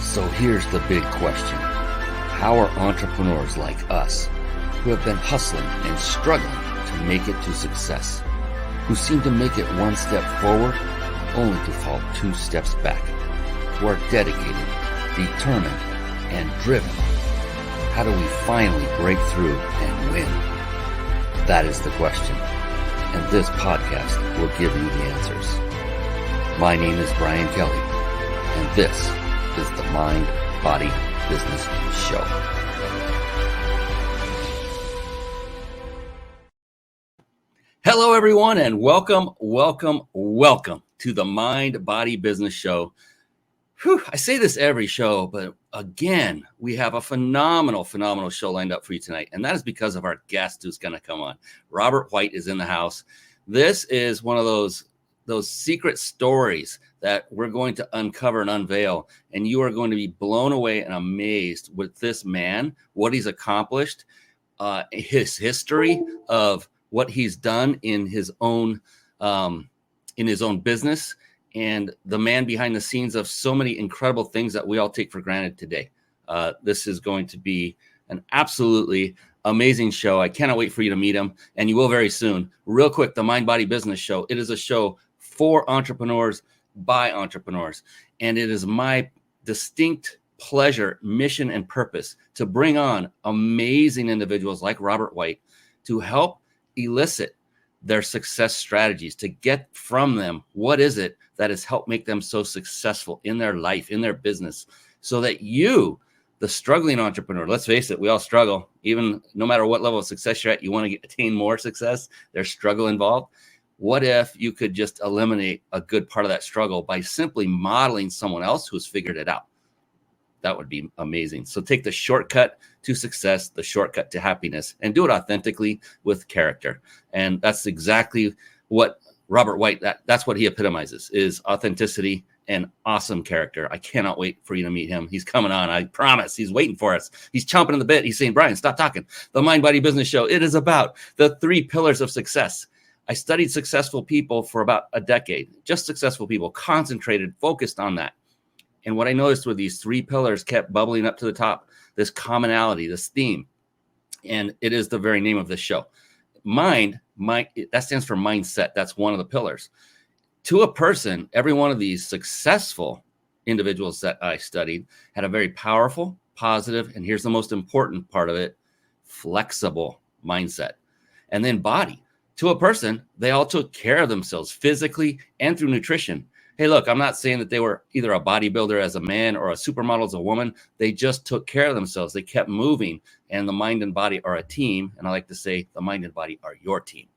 So here's the big question. How are entrepreneurs like us, who have been hustling and struggling to make it to success, who seem to make it one step forward only to fall two steps back, who are dedicated, determined, and driven? How do we finally break through and win? That is the question, and this podcast will give you the answers. My name is Brian Kelly, and this is the Mind, Body, Business Show. Hello, everyone, and welcome to the Mind, Body, Business Show. Whew, I say this every show, but again, we have a phenomenal show lined up for you tonight, and that is because of our guest who's going to come on. Robert White is in the house. This is one of those secret stories that we're going to uncover and unveil, and you are going to be blown away and amazed with this man, what he's accomplished, his history of what he's done in his own business, and the man behind the scenes of so many incredible things that we all take for granted today. This is going to be an absolutely amazing show. I cannot wait for you to meet him, and you will very soon. Real quick, the Mind, Body, Business Show. It is a show for entrepreneurs by entrepreneurs, and it is my distinct pleasure, mission, and purpose to bring on amazing individuals like Robert White to help elicit their success strategies, to get from them what is it that has helped make them so successful in their life, in their business, so that you, the struggling entrepreneur, let's face it, we all struggle. Even no matter what level of success you're at, you want to attain more success. There's struggle involved. What if you could just eliminate a good part of that struggle by simply modeling someone else who's figured it out? That would be amazing. So take the shortcut to success, the shortcut to happiness, and do it authentically with character. And that's exactly what Robert White, that's what he epitomizes, is authenticity and awesome character. I cannot wait for you to meet him. He's coming on. I promise. He's waiting for us. He's chomping in the bit. He's saying, Brian, stop talking. The Mind, Body, Business Show. It is about the 3 pillars of success. I studied successful people for about a decade, just successful people, concentrated, focused on that. And what I noticed were these 3 pillars kept bubbling up to the top, this commonality, this theme. And it is the very name of this show. Mind, that stands for mindset. That's one of the pillars. To a person, every one of these successful individuals that I studied had a very powerful, positive, and here's the most important part of it, flexible mindset. And then body. To a person, they all took care of themselves physically and through nutrition. Hey, look, I'm not saying that they were either a bodybuilder as a man or a supermodel as a woman. They just took care of themselves. They kept moving, and the mind and body are a team. And I like to say the mind and body are your team.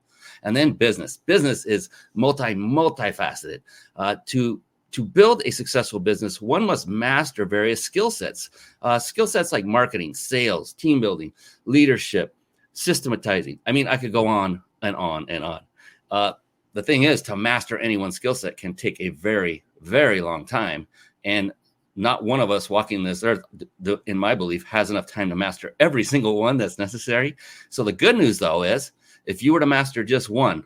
And then business. Business is multifaceted. To build a successful business, one must master various skill sets. Skill sets like marketing, sales, team building, leadership, systematizing. I mean, I could go on and on and on. The thing is, to master any one skill set can take a very, very long time. And not one of us walking this earth, in my belief, has enough time to master every single one that's necessary. So the good news, though, is if you were to master just one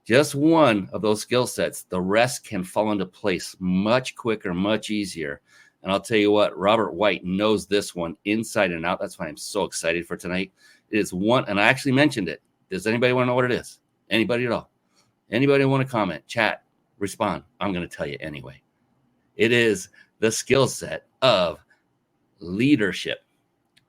of those skill sets, the rest can fall into place much quicker, much easier. And I'll tell you what, Robert White knows this one inside and out. That's why I'm so excited for tonight. It is one, and I actually mentioned it. Does anybody want to know what it is? Anybody at all? Anybody want to comment, chat, respond? I'm going to tell you anyway. It is the skill set of leadership.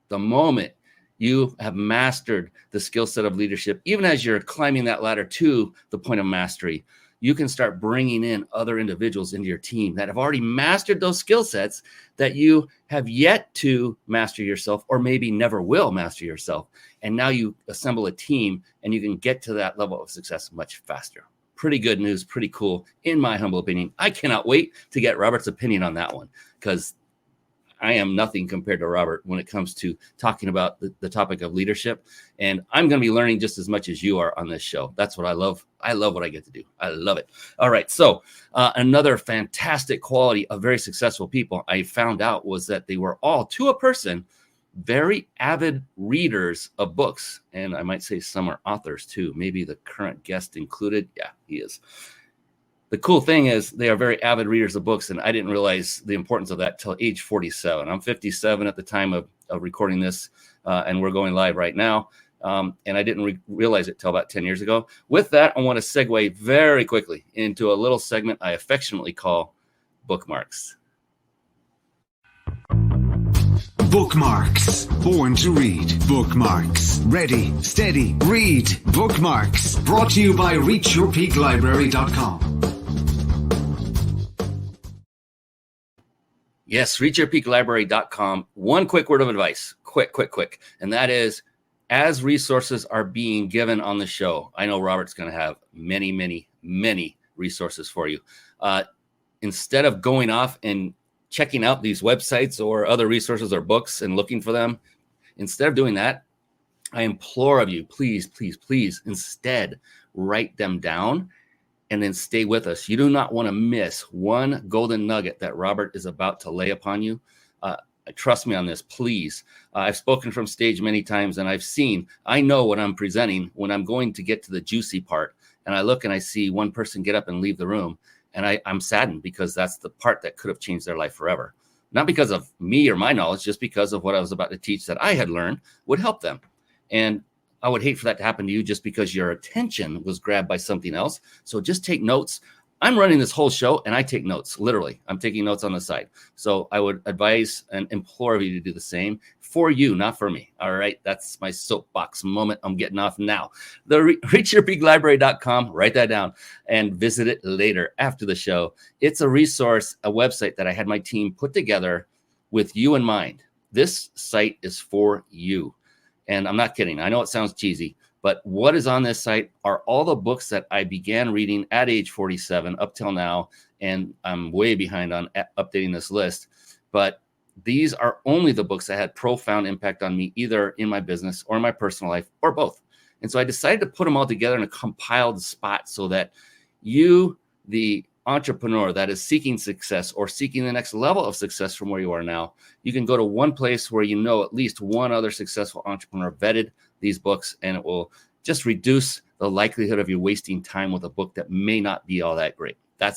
The moment you have mastered the skill set of leadership, even as you're climbing that ladder to the point of mastery, you can start bringing in other individuals into your team that have already mastered those skill sets that you have yet to master yourself, or maybe never will master yourself. And now you assemble a team and you can get to that level of success much faster. Pretty good news, pretty cool, in my humble opinion. I cannot wait to get Robert's opinion on that one, because I am nothing compared to Robert when it comes to talking about the topic of leadership. And I'm going to be learning just as much as you are on this show. That's what I love. I love what I get to do. I love it. All right. So another fantastic quality of very successful people I found out was that they were all, to a person, very avid readers of books. And I might say some are authors too. Maybe the current guest included. Yeah, he is. The cool thing is they are very avid readers of books, and I didn't realize the importance of that till age 47. I'm 57 at the time of recording this, and we're going live right now. And I didn't realize it till about 10 years ago. With that, I want to segue very quickly into a little segment I affectionately call Bookmarks. Bookmarks. Born to read. Bookmarks. Ready, steady, read. Bookmarks. Brought to you by reachyourpeaklibrary.com. Yes, reachyourpeaklibrary.com. One quick word of advice. Quick. And that is, as resources are being given on the show, I know Robert's going to have many resources for you. Instead of going off and checking out these websites or other resources or books and looking for them, instead of doing that, I implore of you, please, instead write them down and then stay with us. You do not want to miss one golden nugget that Robert is about to lay upon you. Trust me on this, please. I've spoken from stage many times, and I know what I'm presenting when I'm going to get to the juicy part. And I look and I see one person get up and leave the room. And I'm saddened because that's the part that could have changed their life forever. Not because of me or my knowledge, just because of what I was about to teach that I had learned would help them. And I would hate for that to happen to you just because your attention was grabbed by something else. So just take notes. I'm running this whole show and I take notes. Literally, I'm taking notes on the side. So I would advise and implore you to do the same for you, not for me. All right. That's my soapbox moment. I'm getting off now. The reachyourpeaklibrary.com, write that down and visit it later after the show. It's a resource, a website that I had my team put together with you in mind. This site is for you. And I'm not kidding. I know it sounds cheesy, but what is on this site are all the books that I began reading at age 47 up till now. And I'm way behind on updating this list. But these are only the books that had profound impact on me, either in my business or my personal life or both. And so I decided to put them all together in a compiled spot so that you, the entrepreneur that is seeking success or seeking the next level of success from where you are now, you can go to one place where you know at least one other successful entrepreneur vetted these books, and it will just reduce the likelihood of you wasting time with a book that may not be all that great. I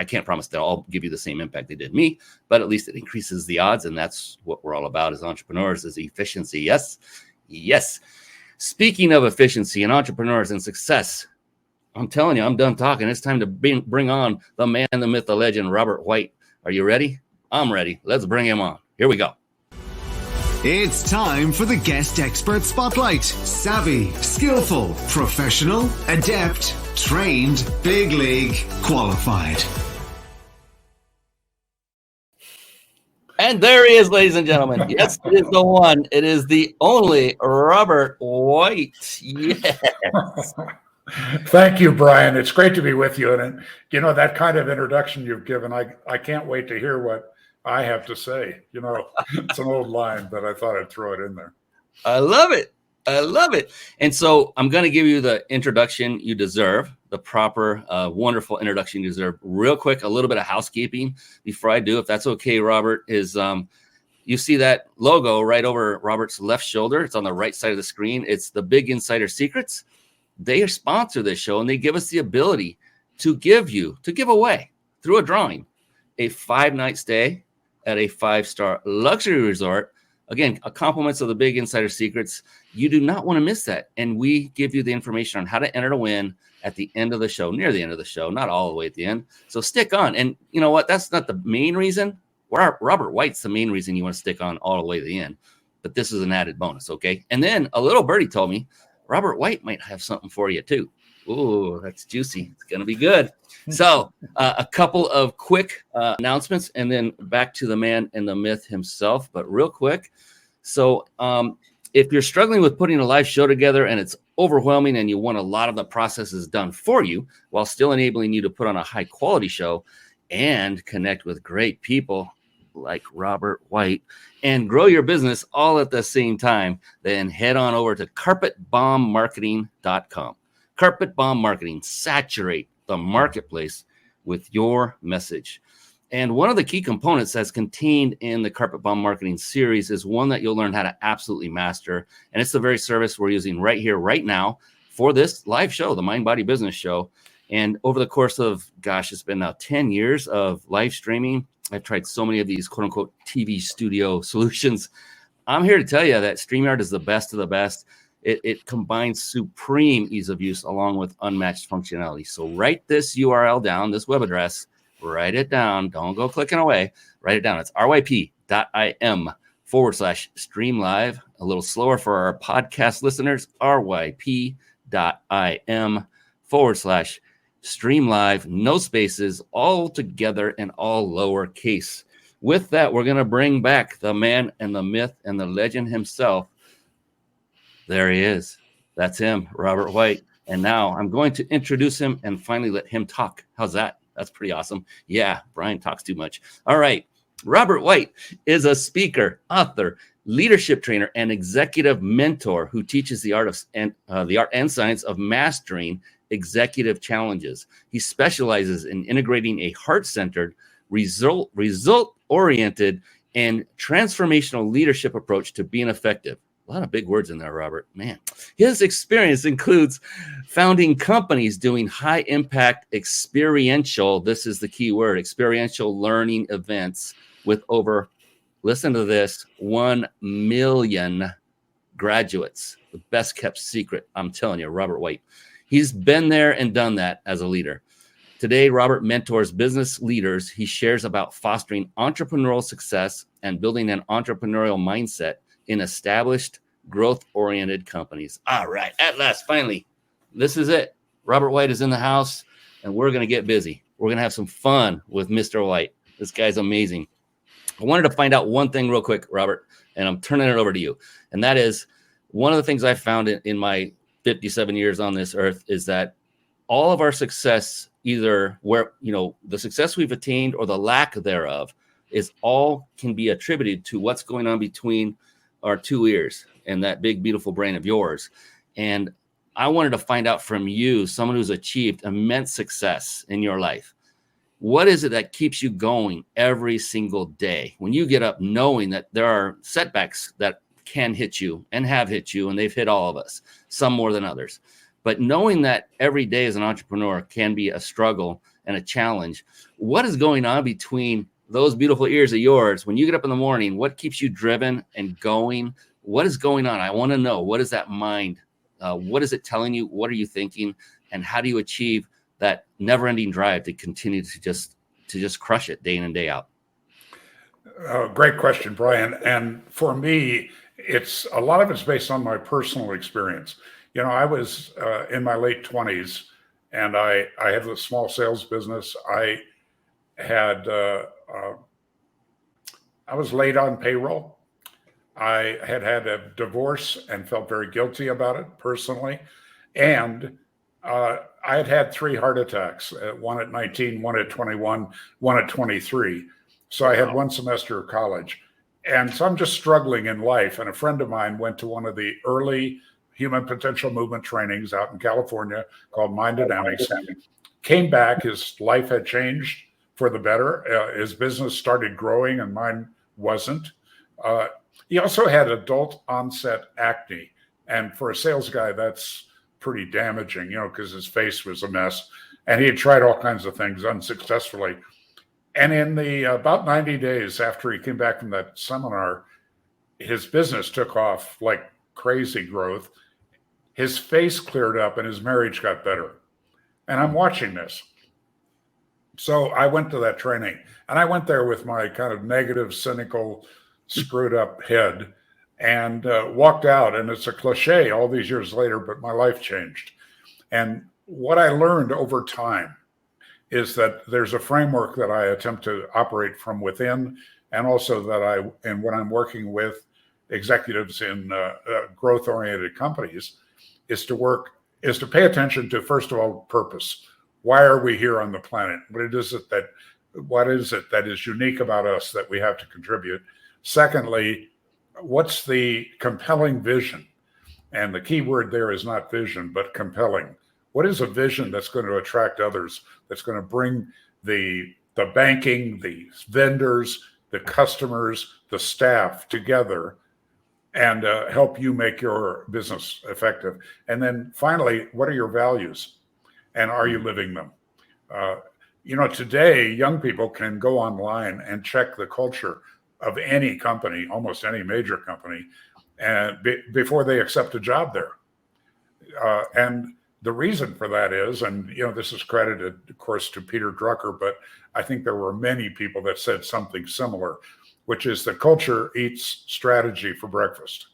can't promise they'll all give you the same impact they did me, but at least it increases the odds. And that's what we're all about as entrepreneurs, is efficiency. Yes. Speaking of efficiency and entrepreneurs and success, I'm telling you, I'm done talking. It's time to bring on the man, the myth, the legend, Robert White. Are you ready? I'm ready. Let's bring him on. Here we go. It's time for the Guest Expert Spotlight. Savvy, skillful, professional, adept, trained, big league, qualified. And there he is, ladies and gentlemen. Yes, it is the one. It is the only Robert White. Yes. Thank you, Brian. It's great to be with you. And that kind of introduction you've given, I can't wait to hear what I have to say. It's an old line, but I thought I'd throw it in there. I love it. And so I'm going to give you the introduction you deserve, the proper, wonderful introduction you deserve. Real quick, a little bit of housekeeping before I do, if that's okay, Robert, is you see that logo right over Robert's left shoulder. It's on the right side of the screen. It's the Big Insider Secrets. They sponsor this show, and they give us the ability to give away through a drawing, a 5-night stay at a 5-star luxury resort. Again, compliments of the Big Insider Secrets. You do not want to miss that. And we give you the information on how to enter to win at the end of the show, near the end of the show, not all the way at the end. So stick on. And you know what? That's not the main reason. Robert White's the main reason you want to stick on all the way to the end. But this is an added bonus, okay? And then a little birdie told me Robert White might have something for you too. Ooh, that's juicy. It's going to be good. So a couple of quick announcements and then back to the man and the myth himself, but real quick. So if you're struggling with putting a live show together and it's overwhelming and you want a lot of the processes done for you while still enabling you to put on a high quality show and connect with great people like Robert White and grow your business all at the same time, then head on over to carpetbombmarketing.com. Carpet Bomb Marketing, saturate the marketplace with your message. And one of the key components that's contained in the Carpet Bomb Marketing series is one that you'll learn how to absolutely master. And it's the very service we're using right here, right now for this live show, the Mind Body Business Show. And over the course of, gosh, it's been now 10 years of live streaming. I've tried so many of these quote unquote TV studio solutions. I'm here to tell you that StreamYard is the best of the best. It combines supreme ease of use along with unmatched functionality. So write this URL down, this web address, write it down. Don't go clicking away. Write it down. It's ryp.im/streamlive. A little slower for our podcast listeners, ryp.im/streamlive. No spaces, all together and all lowercase. With that, we're going to bring back the man and the myth and the legend himself. There he is. That's him, Robert White. And now I'm going to introduce him and finally let him talk. How's that? That's pretty awesome. Yeah, Brian talks too much. All right. Robert White is a speaker, author, leadership trainer, and executive mentor who teaches the art and science of mastering executive challenges. He specializes in integrating a heart-centered, result-oriented, and transformational leadership approach to being effective. A lot of big words in there, Robert. Man, his experience includes founding companies doing high-impact experiential, this is the key word, experiential learning events with over, listen to this, 1 million graduates. The best kept secret, I'm telling you, Robert White. He's been there and done that as a leader. Today, Robert mentors business leaders. He shares about fostering entrepreneurial success and building an entrepreneurial mindset in established, growth-oriented companies. All right, at last, finally, this is it. Robert White is in the house, and we're going to get busy. We're going to have some fun with Mr. White. This guy's amazing. I wanted to find out one thing real quick, Robert, and I'm turning it over to you. And that is one of the things I found in my 57 years on this earth is that all of our success, either where, the success we've attained or the lack thereof, is all can be attributed to what's going on between our two ears and that big, beautiful brain of yours. And I wanted to find out from you, someone who's achieved immense success in your life, what is it that keeps you going every single day when you get up knowing that there are setbacks that can hit you and have hit you, and they've hit all of us, some more than others. But knowing that every day as an entrepreneur can be a struggle and a challenge, what is going on between those beautiful ears of yours when you get up in the morning? What keeps you driven and going? What is going on? I want to know, what is that mind? What is it telling you? What are you thinking? And how do you achieve that never-ending drive to continue to just crush it day in and day out? Great question, Brian. And for me, a lot of it's based on my personal experience. I was in my late 20s, and I had a small sales business. I was late on payroll. I had a divorce and felt very guilty about it personally. And I had 3 heart attacks, one at 19, one at 21, one at 23. So I had 1 semester of college. And so I'm just struggling in life. And a friend of mine went to one of the early human potential movement trainings out in California called Mind Dynamics. Came back, his life had changed for the better. His business started growing and mine wasn't. He also had adult onset acne. And for a sales guy, that's pretty damaging, because his face was a mess. And he had tried all kinds of things unsuccessfully. And in the about 90 days after he came back from that seminar, his business took off like crazy growth. His face cleared up and his marriage got better. And I'm watching this. So I went to that training, and I went there with my kind of negative, cynical, screwed up head and walked out. And it's a cliche all these years later, but my life changed. And what I learned over time is that there's a framework that I attempt to operate from within, and also that and when I'm working with executives in growth-oriented companies, is to pay attention to, first of all, purpose. Why are we here on the planet? What is it that is unique about us that we have to contribute? Secondly, what's the compelling vision? And the key word there is not vision, but compelling. What is a vision that's going to attract others, that's going to bring the banking, the vendors, the customers, the staff together and help you make your business effective? And then finally, what are your values? and are you living them? Today, young people can go online and check the culture of any company, almost any major company, and before they accept a job there. And the reason for that is, and this is credited, of course, to Peter Drucker, but I think there were many people that said something similar, which is that culture eats strategy for breakfast.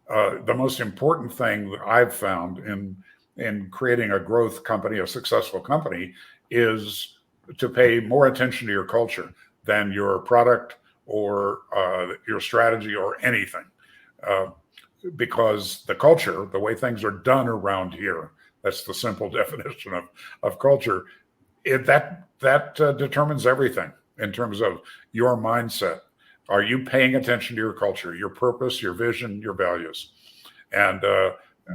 The most important thing that I've found in creating a growth company, a successful company, is to pay more attention to your culture than your product or your strategy or anything. Because the culture, the way things are done around here, that's the simple definition of culture, that determines everything in terms of your mindset. Are you paying attention to your culture, your purpose, your vision, your values? And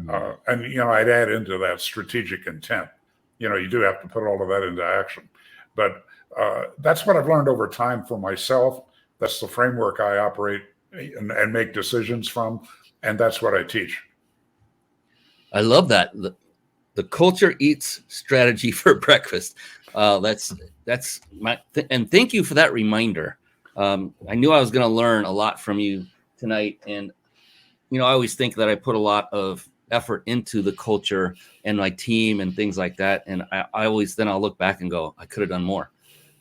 I'd add into that strategic intent. You do have to put all of that into action. But that's what I've learned over time for myself. That's the framework I operate and make decisions from. And that's what I teach. I love that. The culture eats strategy for breakfast. That's and thank you for that reminder. I knew I was going to learn a lot from you tonight. And, I always think that I put a lot of effort into the culture and my team and things like that. And I'll look back and go, I could have done more.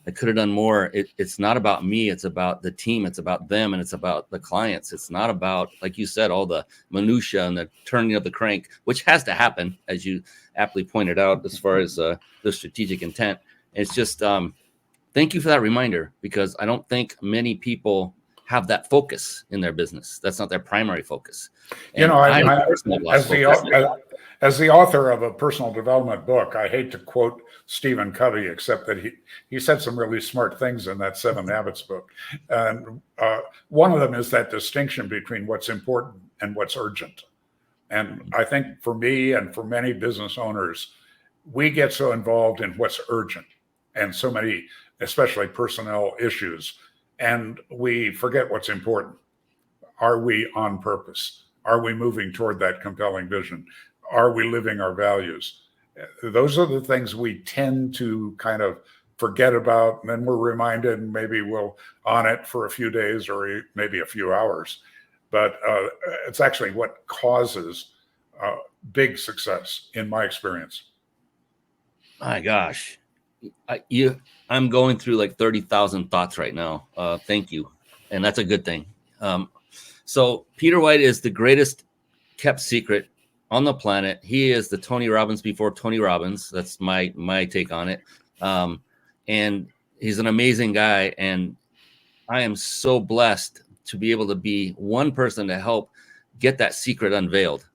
It's not about me. It's about the team. It's about them. And it's about the clients. It's not about, like you said, all the minutia and the turning of the crank, which has to happen, as you aptly pointed out, as far as the strategic intent. It's just, thank you for that reminder, because I don't think many people have that focus in their business. That's not their primary focus. And as the author of a personal development book, I hate to quote Stephen Covey, except that he said some really smart things in that 7 Habits book. And one of them is that distinction between what's important and what's urgent. And I think for me and for many business owners, we get so involved in what's urgent and so many, especially personnel issues, and we forget what's important. Are we on purpose? Are we moving toward that compelling vision? Are we living our values? Those are the things we tend to kind of forget about, and then we're reminded, and maybe we'll on it for a few days or maybe a few hours. But it's actually what causes big success, in my experience. My gosh, I'm going through like 30,000 thoughts right now. Thank you, and that's a good thing. So Peter White is the greatest kept secret on the planet. He is the Tony Robbins before Tony Robbins. That's my take on it. And he's an amazing guy, and I am so blessed to be able to be one person to help get that secret unveiled,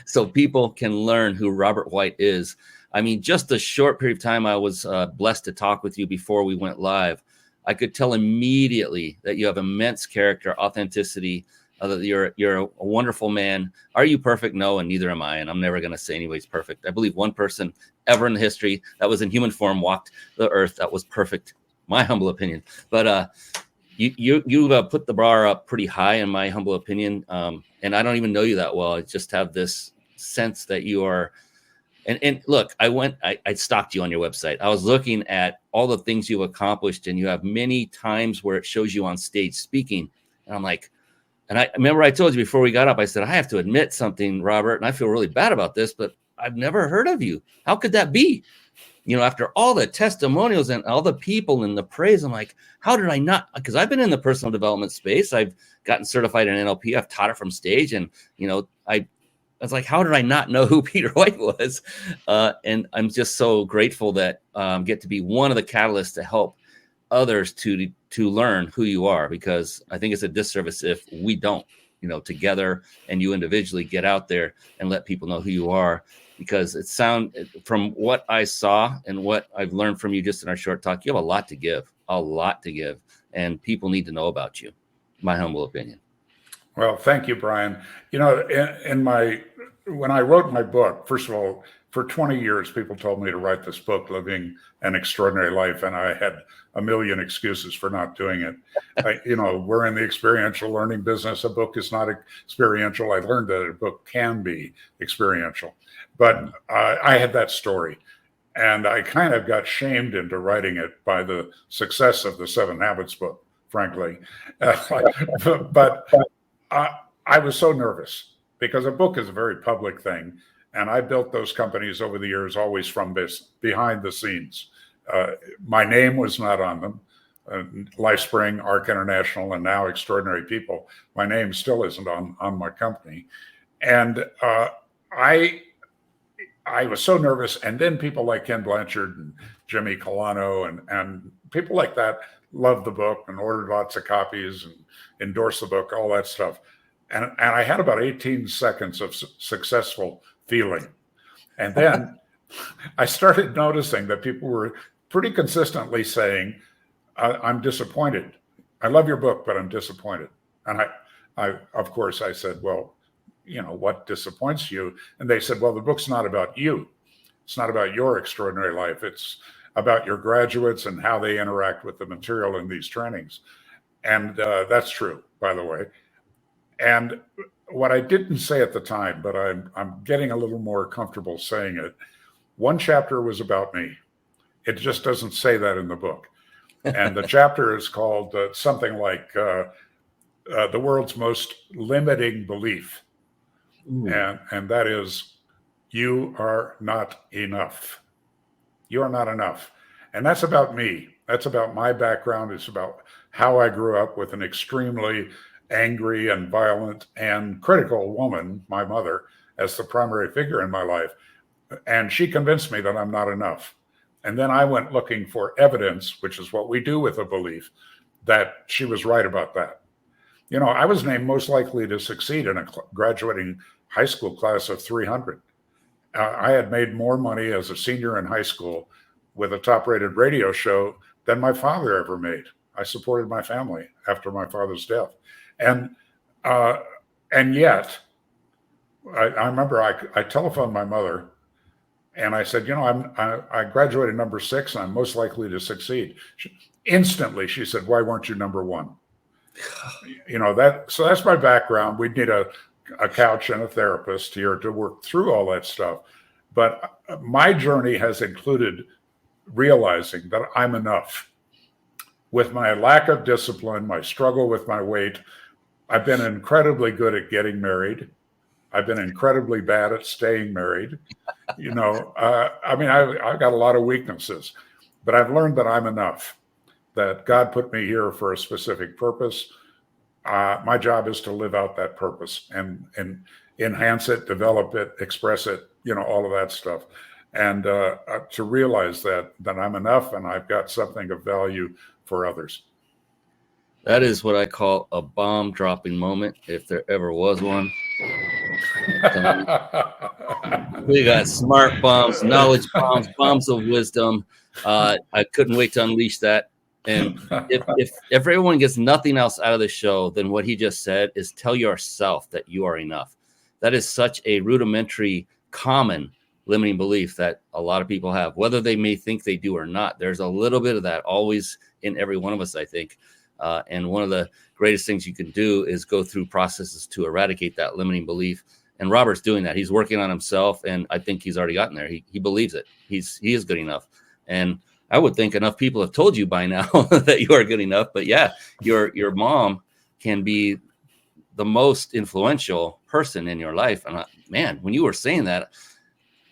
so people can learn who Robert White is. I mean, just a short period of time I was blessed to talk with you before we went live. I could tell immediately that you have immense character, authenticity, that you're a wonderful man. Are you perfect? No, and neither am I. And I'm never going to say anybody's perfect. I believe one person ever in history that was in human form walked the earth that was perfect. My humble opinion. But you put the bar up pretty high, in my humble opinion. And I don't even know you that well. I just have this sense that you are. And look, I stalked you on your website. I was looking at all the things you've accomplished, and you have many times where it shows you on stage speaking. And I'm like, and I remember I told you before we got up, I said, I have to admit something, Robert, and I feel really bad about this, but I've never heard of you. How could that be? After all the testimonials and all the people and the praise, I'm like, how did I not? Because I've been in the personal development space. I've gotten certified in NLP. I've taught it from stage. And, I was like, how did I not know who Peter White was? And I'm just so grateful that get to be one of the catalysts to help others to learn who you are, because I think it's a disservice if we don't, together and you individually get out there and let people know who you are, because from what I saw and what I've learned from you just in our short talk, you have a lot to give, and people need to know about you, my humble opinion. Well, thank you, Brian. When I wrote my book, first of all, for 20 years, people told me to write this book, Living an Extraordinary Life, and I had a million excuses for not doing it. We're in the experiential learning business. A book is not experiential. I learned that a book can be experiential. But I had that story. And I kind of got shamed into writing it by the success of the 7 Habits book, frankly. But I was so nervous because a book is a very public thing. And I built those companies over the years, always from behind the scenes. My name was not on them. LifeSpring, Arc International, and now Extraordinary People. My name still isn't on my company. And I was so nervous. And then people like Ken Blanchard and Jimmy Colano and people like that loved the book and ordered lots of copies and endorsed the book, all that stuff. And I had about 18 seconds of successful feeling. And then I started noticing that people were pretty consistently saying, I'm disappointed. I love your book, but I'm disappointed. And I of course, I said, well, what disappoints you? And they said, well, the book's not about you. It's not about your extraordinary life. It's about your graduates and how they interact with the material in these trainings. And that's true, by the way. And what I didn't say at the time, but I'm getting a little more comfortable saying it, one chapter was about me. It just doesn't say that in the book. And the chapter is called something like the world's most limiting belief. And that is, you are not enough. You are not enough. And that's about me. That's about my background. It's about how I grew up with an extremely angry and violent and critical woman, my mother, as the primary figure in my life. And she convinced me that I'm not enough. And then I went looking for evidence, which is what we do with a belief, that she was right about that. I was named most likely to succeed in a graduating high school class of 300. I had made more money as a senior in high school with a top-rated radio show than my father ever made. I supported my family after my father's death. And yet, I remember I telephoned my mother and I said, I graduated number 6 and I'm most likely to succeed. Instantly, she said, why weren't you number 1? So that's my background. We'd need a couch and a therapist here to work through all that stuff. But my journey has included realizing that I'm enough. With my lack of discipline, my struggle with my weight, I've been incredibly good at getting married. I've been incredibly bad at staying married. I've got a lot of weaknesses, but I've learned that I'm enough, that God put me here for a specific purpose. My job is to live out that purpose and enhance it, develop it, express it, all of that stuff. And to realize that I'm enough and I've got something of value for others. That is what I call a bomb dropping moment, if there ever was one. We got smart bombs, knowledge bombs, bombs of wisdom. I couldn't wait to unleash that. And if everyone gets nothing else out of the show, then what he just said is tell yourself that you are enough. That is such a rudimentary, common limiting belief that a lot of people have, whether they may think they do or not. There's a little bit of that always in every one of us, I think. And one of the greatest things you can do is go through processes to eradicate that limiting belief. And Robert's doing that. He's working on himself, and I think he's already gotten there. He believes it. He is good enough. And I would think enough people have told you by now that you are good enough. But yeah, your mom can be the most influential person in your life. And man, when you were saying that,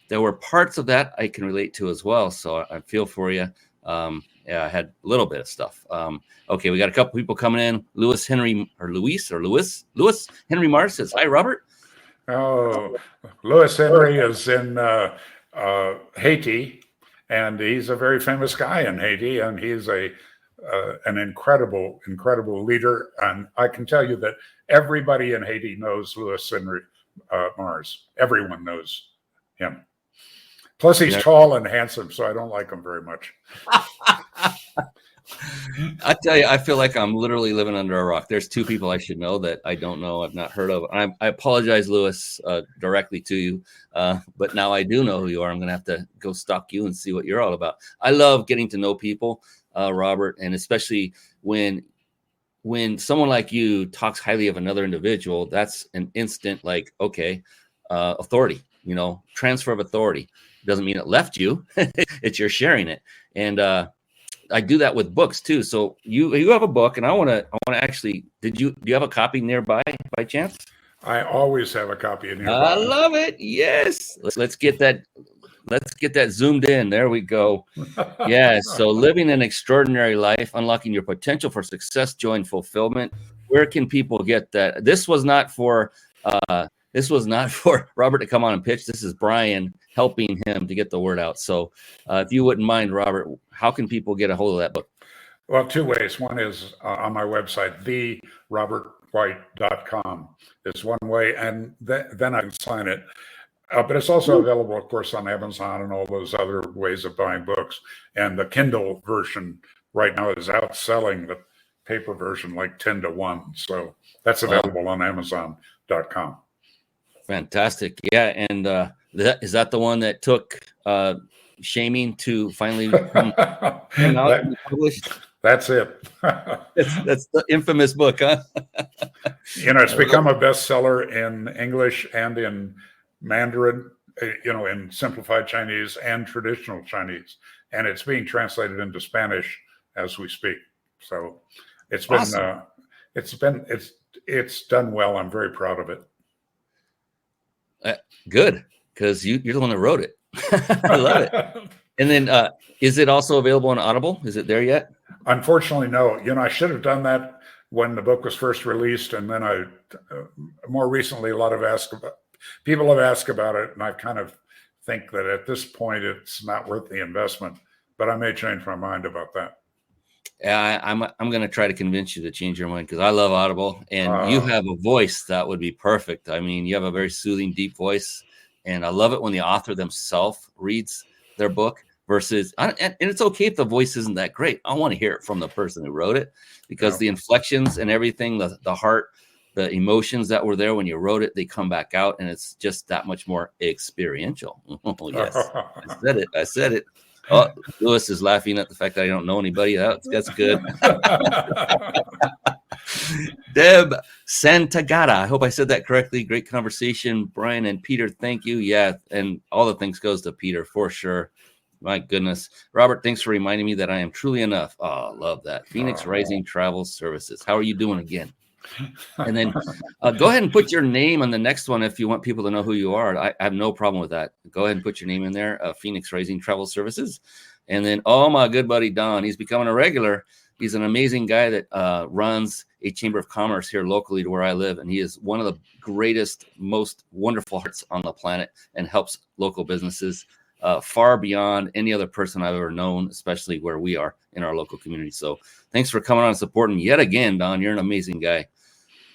there were parts of that I can relate to as well. So I feel for you. Yeah, I had a little bit of stuff. Okay, we got a couple people coming in. Louis Henry Mars says, hi, Robert. Oh, Louis Henry is in Haiti, and he's a very famous guy in Haiti, and he's an incredible leader. And I can tell you that everybody in Haiti knows Louis Henry Mars. Everyone knows him. Plus, he's tall and handsome, so I don't like him very much. I tell you, I feel like I'm literally living under a rock. There's 2 people I should know that I don't know, I've not heard of. I apologize, Louis, directly to you. But now I do know who you are. I'm going to have to go stalk you and see what you're all about. I love getting to know people, Robert, and especially when someone like you talks highly of another individual, that's an instant authority, transfer of authority. Doesn't mean it left you. It's you're sharing it. And I do that with books too. So you have a book, and I want to actually. Do you have a copy nearby by chance? I always have a copy in nearby. I love it. Yes. Let's get that. Let's get that zoomed in. There we go. Yeah. So living an extraordinary life, unlocking your potential for success, joy, and fulfillment. Where can people get that? This was not for Robert to come on and pitch. This is Brian helping him to get the word out. So if you wouldn't mind, Robert, how can people get a hold of that book? Well, two ways. One is on my website, therobertwhite.com. It's one way, and then I can sign it. But it's also available, of course, on Amazon and all those other ways of buying books. And the Kindle version right now is outselling the paper version like 10 to 1. So that's available on Amazon.com. Fantastic. Yeah. And is that the one that took shaming to finally come out and published? That's it. That's the infamous book, huh? It's become a bestseller in English and in Mandarin, in simplified Chinese and traditional Chinese. And it's being translated into Spanish as we speak. So it's been, awesome. It's done well. I'm very proud of it. Good, because you're the one that wrote it. I love it. And then is it also available on Audible? Is it there yet? Unfortunately, no. I should have done that when the book was first released. And then more recently, people have asked about it. And I kind of think that at this point, it's not worth the investment. But I may change my mind about that. Yeah, I'm going to try to convince you to change your mind, because I love Audible, and you have a voice that would be perfect. I mean, you have a very soothing, deep voice, and I love it when the author themselves reads their book versus, and it's okay if the voice isn't that great. I want to hear it from the person who wrote it, because the inflections and everything, the heart, the emotions that were there when you wrote it, they come back out, and it's just that much more experiential. Oh, yes, I said it. Oh, Lewis is laughing at the fact that I don't know anybody. That's good. Deb Santagata. I hope I said that correctly. Great conversation. Brian and Peter, thank you. Yeah, and all the thanks goes to Peter for sure. My goodness. Robert, thanks for reminding me that I am truly enough. Oh, love that. Phoenix Rising Travel Services. How are you doing again? And then go ahead and put your name on the next one if you want people to know who you are. I have no problem with that. Go ahead and put your name in there, Phoenix Rising Travel Services. And then, my good buddy Don, he's becoming a regular. He's an amazing guy that runs a chamber of commerce here locally to where I live. And he is one of the greatest, most wonderful hearts on the planet, and helps local businesses far beyond any other person I've ever known, especially where we are in our local community. So thanks for coming on and supporting yet again, Don. You're an amazing guy.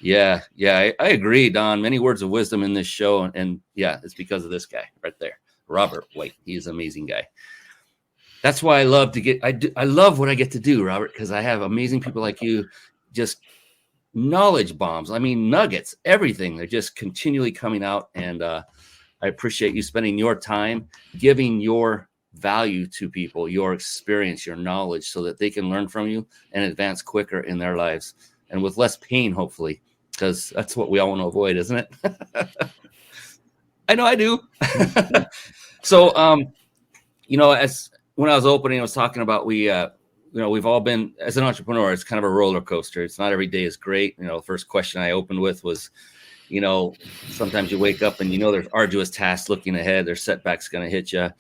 Yeah, I agree, Don. Many words of wisdom in this show. And yeah, it's because of this guy right there, Robert White. He's an amazing guy. That's why I love I love what I get to do, Robert, because I have amazing people like you, just knowledge bombs. I mean, nuggets, everything. They're just continually coming out. And I appreciate you spending your time giving your value to people, your experience, your knowledge, so that they can learn from you and advance quicker in their lives and with less pain, hopefully, because that's what we all want to avoid, isn't it? I know I do. So, as when I was opening, I was talking about we've all been, as an entrepreneur, it's kind of a roller coaster. It's not every day is great. The first question I opened with was, sometimes you wake up and there's arduous tasks looking ahead. There's setbacks going to hit you.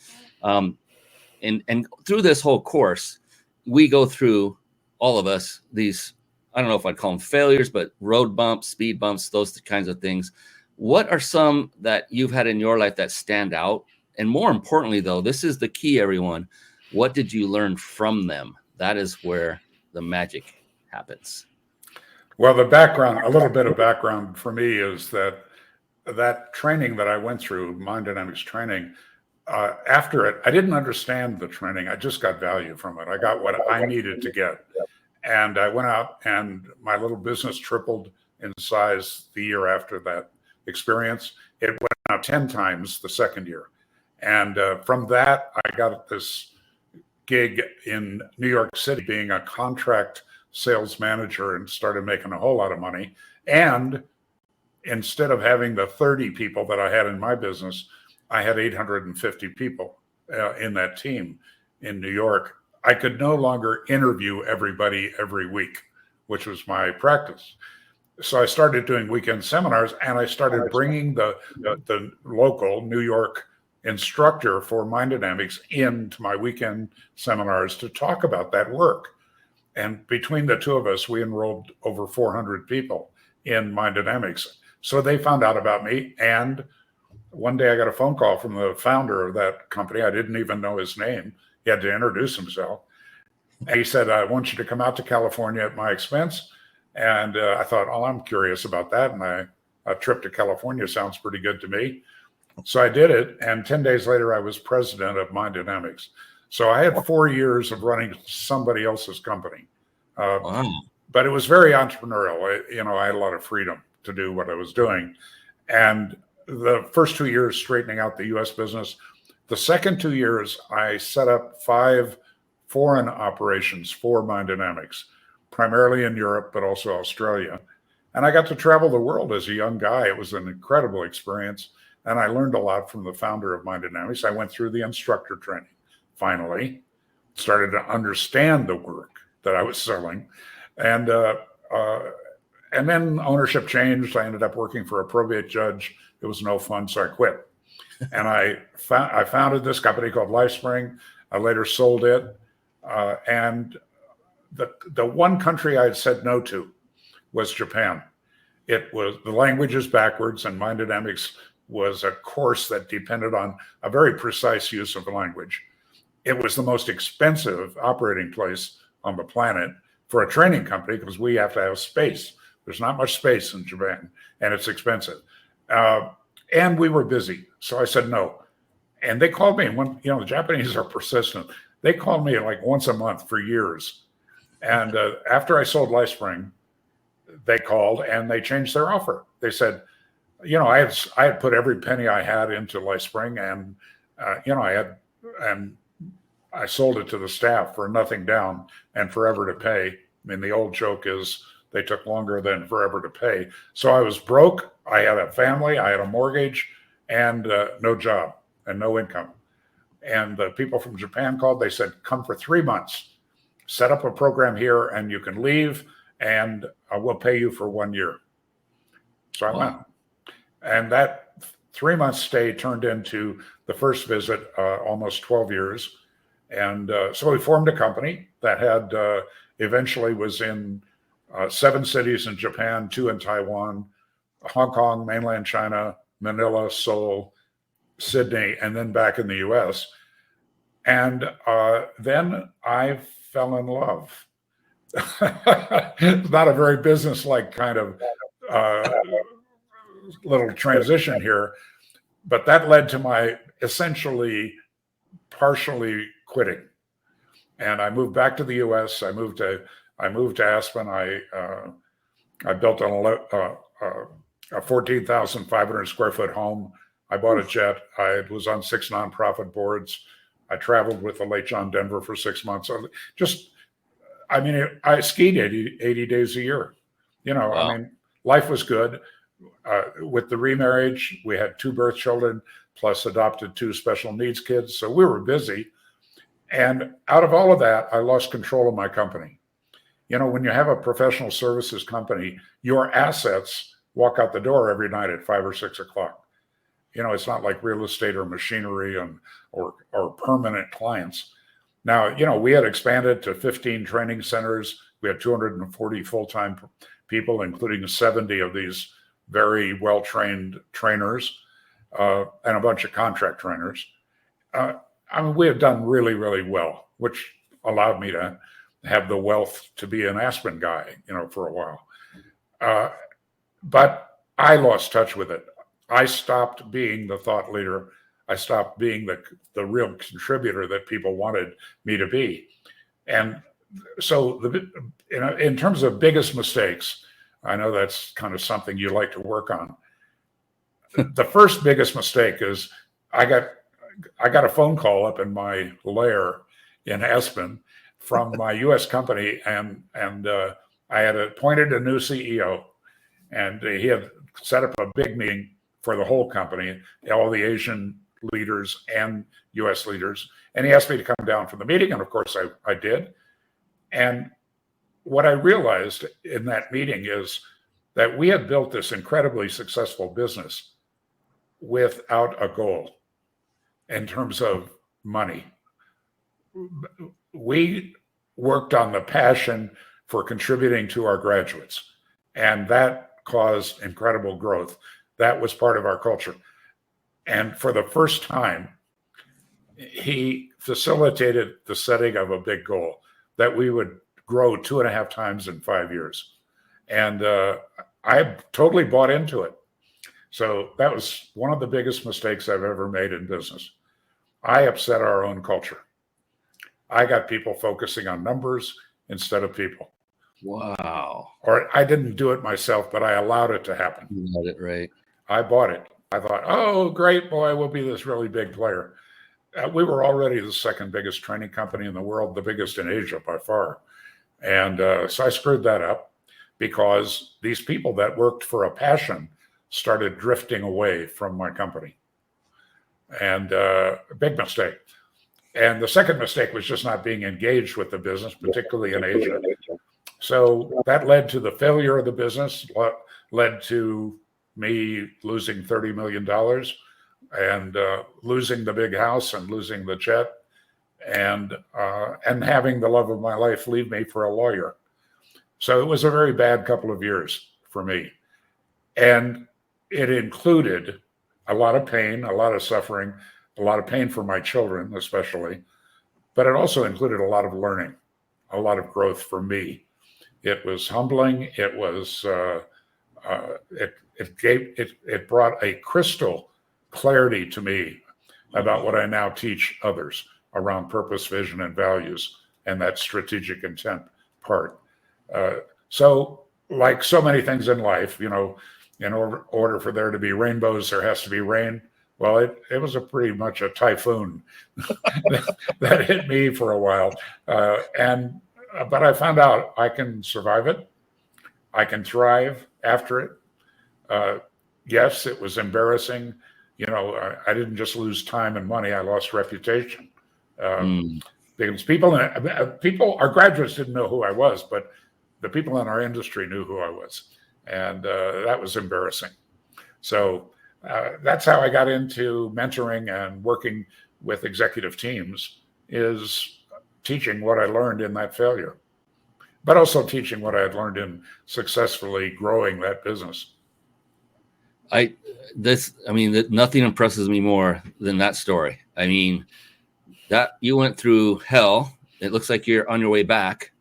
And through this whole course, we go through, all of us, these, I don't know if I'd call them failures, but road bumps, speed bumps, those kinds of things. What are some that you've had in your life that stand out? And more importantly, though, this is the key, everyone. What did you learn from them? That is where the magic happens. Well, a little bit of background for me is that training that I went through, mind dynamics training, after it, I didn't understand the training. I just got value from it. I got what I needed to get. And I went out and my little business tripled in size the year after that experience. It went out 10 times the second year. And from that, I got this gig in New York City being a contract sales manager and started making a whole lot of money. And instead of having the 30 people that I had in my business, I had 850 people in that team in New York, I could no longer interview everybody every week, which was my practice. So I started doing weekend seminars, and I started bringing the local New York instructor for mind dynamics into my weekend seminars to talk about that work. And between the two of us, we enrolled over 400 people in mind dynamics. So they found out about me. And one day I got a phone call from the founder of that company. I didn't even know his name. He had to introduce himself. And he said, I want you to come out to California at my expense. And I thought, oh, I'm curious about that. And a trip to California sounds pretty good to me. So I did it. And 10 days later, I was president of Mind Dynamics. So I had 4 years of running somebody else's company. Wow. But it was very entrepreneurial. I had a lot of freedom to do what I was doing. And the first 2 years straightening out the US business. The second 2 years, I set up 5 foreign operations for Mind Dynamics, primarily in Europe, but also Australia. And I got to travel the world as a young guy. It was an incredible experience. And I learned a lot from the founder of Mind Dynamics. I went through the instructor training, finally, started to understand the work that I was selling. And then ownership changed. I ended up working for a probate judge. It was no fun, so I quit. And I founded this company called LifeSpring. I later sold it. And the one country I had said no to was Japan. It was, the language is backwards, and Mind Dynamics was a course that depended on a very precise use of the language. It was the most expensive operating place on the planet for a training company because we have to have space. There's not much space in Japan, and it's expensive. And we were busy, so I said no. And they called me, when the Japanese are persistent. They called me like once a month for years. And after I sold LifeSpring, they called and they changed their offer. They said, I had put every penny I had into LifeSpring, and I sold it to the staff for nothing down and forever to pay. I mean, the old joke is they took longer than forever to pay. So I was broke. I had a family. I had a mortgage and no job and no income. And the people from Japan called. They said, come for 3 months, set up a program here, and you can leave, and we'll pay you for 1 year. So I went. And that 3 month stay turned into the first visit, almost 12 years. And so we formed a company that had eventually was in 7 cities in Japan, 2 in Taiwan, Hong Kong, mainland China, Manila, Seoul, Sydney, and then back in the US. And then I fell in love. It's not a very business-like kind of little transition here, but that led to my essentially partially quitting. And I moved back to the US. I moved to Aspen. I built a 14,500 square foot home. I bought a jet. I was on 6 nonprofit boards. I traveled with the late John Denver for 6 months. I skied 80 days a year. Wow. I mean, life was good. With the remarriage, we had 2 birth children, plus adopted 2 special needs kids. So we were busy. And out of all of that, I lost control of my company. When you have a professional services company, your assets walk out the door every night at 5 or 6 o'clock. It's not like real estate or machinery or permanent clients. Now, we had expanded to 15 training centers. We had 240 full-time people, including 70 of these very well-trained trainers and a bunch of contract trainers. We have done really, really well, which allowed me to have the wealth to be an Aspen guy, for a while. But I lost touch with it. I stopped being the thought leader. I stopped being the real contributor that people wanted me to be. And so in terms of biggest mistakes, I know that's kind of something you like to work on. The first biggest mistake is I got a phone call up in my lair in Aspen from my U.S. company, and I had appointed a new CEO, and he had set up a big meeting for the whole company, all the Asian leaders and U.S. leaders. And he asked me to come down for the meeting. And of course, I did. And what I realized in that meeting is that we had built this incredibly successful business without a goal in terms of money. We worked on the passion for contributing to our graduates, and that caused incredible growth. That was part of our culture. And for the first time, he facilitated the setting of a big goal that we would grow 2.5 times in 5 years. And I totally bought into it. So that was one of the biggest mistakes I've ever made in business. I upset our own culture. I got people focusing on numbers instead of people. Wow. Or I didn't do it myself, but I allowed it to happen. You got it right. I bought it. I thought, oh, great, boy, we'll be this really big player. We were already the second biggest training company in the world, the biggest in Asia by far. And so I screwed that up because these people that worked for a passion started drifting away from my company. And a big mistake. And the second mistake was just not being engaged with the business, particularly in Asia. So that led to the failure of the business, led to me losing $30 million and losing the big house and losing the jet and having the love of my life leave me for a lawyer. So it was a very bad couple of years for me. And it included a lot of pain, a lot of suffering, a lot of pain for my children, especially, but it also included a lot of learning, a lot of growth for me. It was humbling. It was, it brought a crystal clarity to me about what I now teach others around purpose, vision, and values, and that strategic intent part. So like so many things in life, in order for there to be rainbows, there has to be rain. Well, it was pretty much a typhoon that hit me for a while. But I found out I can survive it. I can thrive after it. Yes, it was embarrassing. I didn't just lose time and money. I lost reputation. Because our graduates didn't know who I was, but the people in our industry knew who I was. And that was embarrassing. So that's how I got into mentoring and working with executive teams, is teaching what I learned in that failure, but also teaching what I had learned in successfully growing that business. Nothing impresses me more than that story. I mean, that you went through hell. It looks like you're on your way back.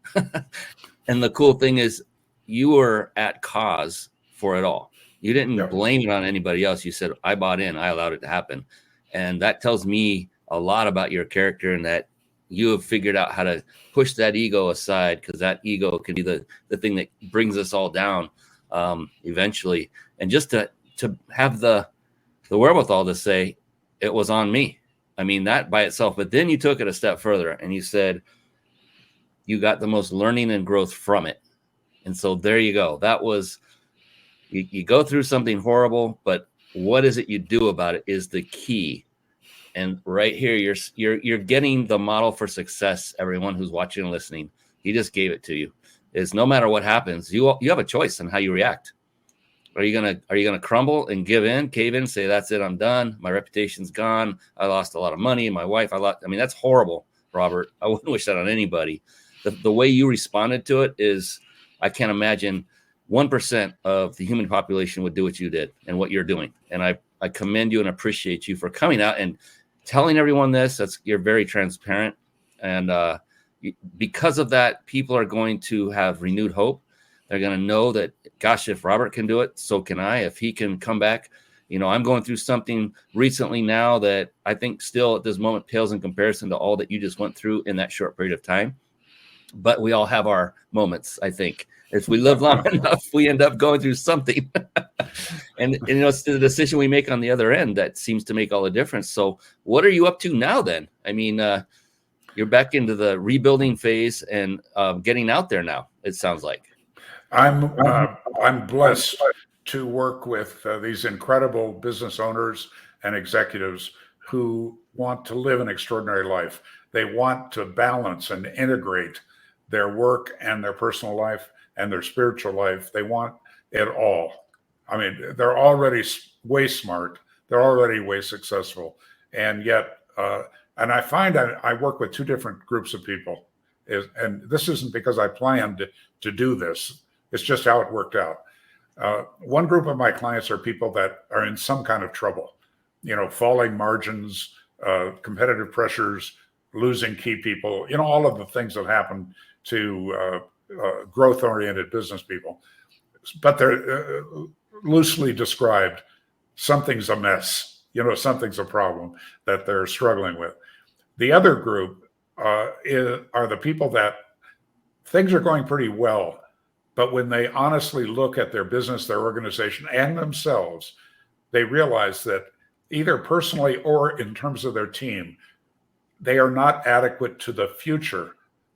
And the cool thing is you were at cause for it all. You didn't blame it on anybody else. You said, I bought in, I allowed it to happen. And that tells me a lot about your character, and that you have figured out how to push that ego aside, because that ego can be the thing that brings us all down eventually. And just to have the wherewithal to say, it was on me. I mean, that by itself. But then you took it a step further and you said, you got the most learning and growth from it. And so there you go. That was, you go through something horrible, but what is it you do about it is the key. And right here, you're getting the model for success. Everyone who's watching and listening, he just gave it to you. Is no matter what happens, you have a choice on how you react. Are you gonna crumble and cave in, say that's it, I'm done, my reputation's gone, I lost a lot of money, my wife, that's horrible, Robert. I wouldn't wish that on anybody. The way you responded to it is, I can't imagine 1% of the human population would do what you did and what you're doing. And I commend you and appreciate you for coming out and telling everyone this. You're very transparent. And because of that, people are going to have renewed hope. They're going to know that, gosh, if Robert can do it, so can I. If he can come back, I'm going through something recently now that I think still at this moment pales in comparison to all that you just went through in that short period of time. But we all have our moments, I think. If we live long enough, we end up going through something. and it's the decision we make on the other end that seems to make all the difference. So what are you up to now then? I mean, you're back into the rebuilding phase and getting out there now, it sounds like. I'm blessed to work with these incredible business owners and executives who want to live an extraordinary life. They want to balance and integrate their work and their personal life and their spiritual life. They want it all. I mean, they're already way smart. They're already way successful. And yet, and I find I work with two different groups of people. And this isn't because I planned to do this. It's just how it worked out. One group of my clients are people that are in some kind of trouble, falling margins, competitive pressures, losing key people, all of the things that happen to growth-oriented business people. But they're loosely described, something's a mess, something's a problem that they're struggling with. The other group are the people that things are going pretty well, but when they honestly look at their business, their organization, and themselves, they realize that either personally or in terms of their team, they are not adequate to the future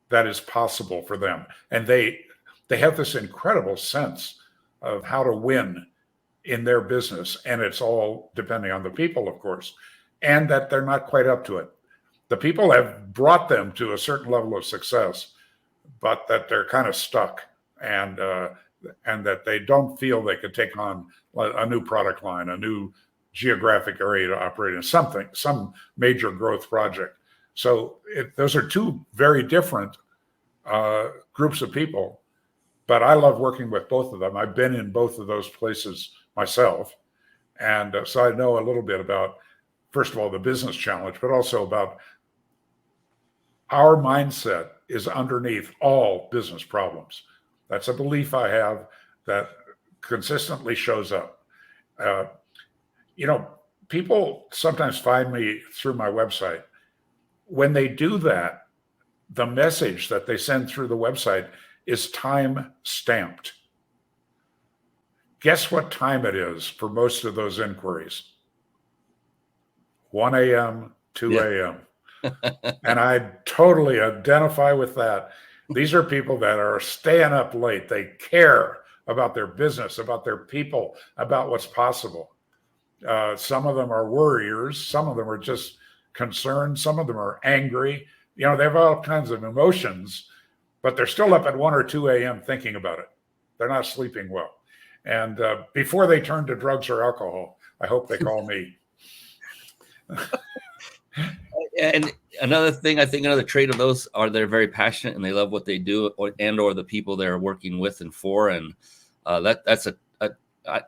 that is possible for them. And they have this incredible sense of how to win in their business. And it's all depending on the people, of course, and that they're not quite up to it. The people have brought them to a certain level of success, but that they're kind of stuck, and that they don't feel they could take on a new product line, a new geographic area to operate in, some major growth project. So those are two very different groups of people, but I love working with both of them. I've been in both of those places myself. And so I know a little bit about, first of all, the business challenge, but also about our mindset is underneath all business problems. That's a belief I have that consistently shows up. People sometimes find me through my website. When they do that, the message that they send through the website is time stamped. Guess what time it is for most of those inquiries? 1 a.m., 2 a.m. And I totally identify with that. These are people that are staying up late. They care about their business, about their people, about what's possible. Some of them are worriers. Some of them are just concerned. Some of them are angry. They have all kinds of emotions, but they're still up at 1 or 2 a.m. thinking about it. They're not sleeping well. And before they turn to drugs or alcohol, I hope they call me. And another thing, I think another trait of those are they're very passionate and they love what they do, or the people they're working with and for. And that's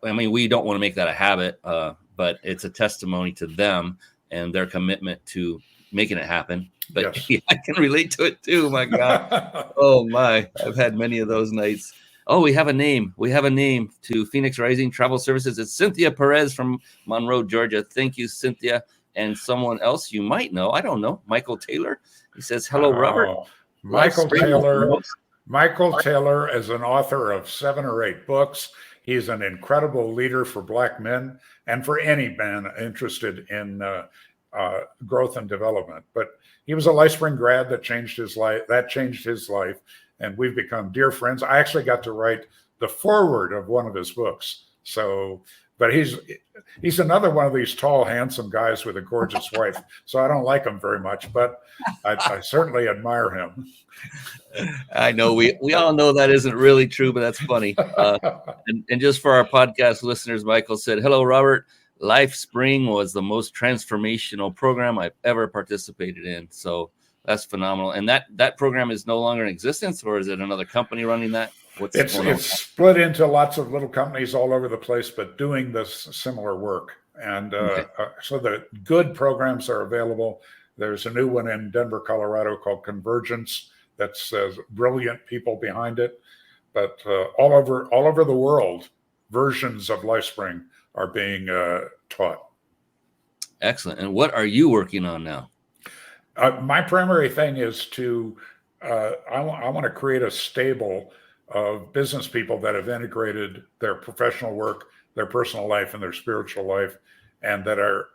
we don't want to make that a habit, but it's a testimony to them and their commitment to making it happen. But yes. I can relate to it too. My God. Oh my, I've had many of those nights. Oh, we have a name. We have a name to Phoenix Rising Travel Services. It's Cynthia Perez from Monroe, Georgia. Thank you, Cynthia. And someone else you might know, I don't know, Michael Taylor. He says, hello, Robert. Michael Taylor is an author of 7 or 8 books. He's an incredible leader for Black men and for any man interested in growth and development. But he was a LifeSpring grad that changed his life. And we've become dear friends. I actually got to write the foreword of one of his books. So, but he's another one of these tall, handsome guys with a gorgeous wife. So I don't like him very much, but I certainly admire him. I know we all know that isn't really true, but that's funny. And just for our podcast listeners, Michael said, hello, Robert. LifeSpring was the most transformational program I've ever participated in. So that's phenomenal. And that program is no longer in existence, or is it another company running that? It's split into lots of little companies all over the place, but doing this similar work. And so the good programs are available. There's a new one in Denver, Colorado called Convergence that says brilliant people behind it. But all over the world, versions of LifeSpring are being taught. Excellent. And what are you working on now? My primary thing is to, I want to create a stable of business people that have integrated their professional work, their personal life, and their spiritual life, and that are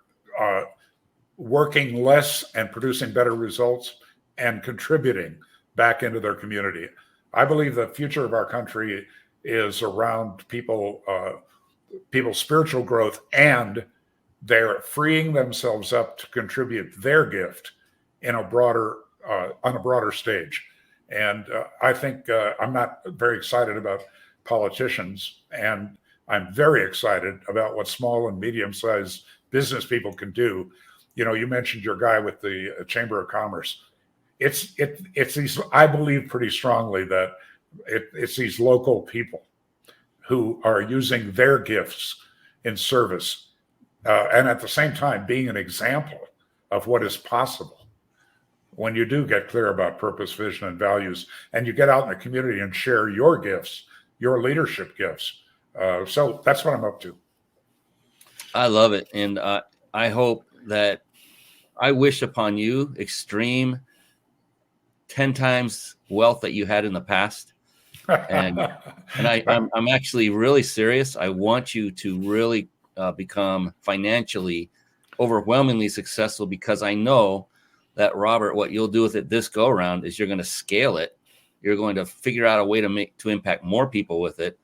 working less and producing better results and contributing back into their community. I believe the future of our country is around people's spiritual growth and they're freeing themselves up to contribute their gift in a broader on a broader stage. And I think I'm not very excited about politicians, and I'm very excited about what small and medium-sized business people can do. You mentioned your guy with the Chamber of Commerce. It's these. I believe pretty strongly that it's these local people who are using their gifts in service, and at the same time being an example of what is possible when you do get clear about purpose, vision, and values, and you get out in the community and share your gifts, your leadership gifts. So that's what I'm up to. I love it. And I hope that I wish upon you extreme 10 times wealth that you had in the past. And I'm actually really serious. I want you to really become financially overwhelmingly successful, because I know that, Robert, what you'll do with it this go around is you're going to scale it. You're going to figure out a way to impact more people with it,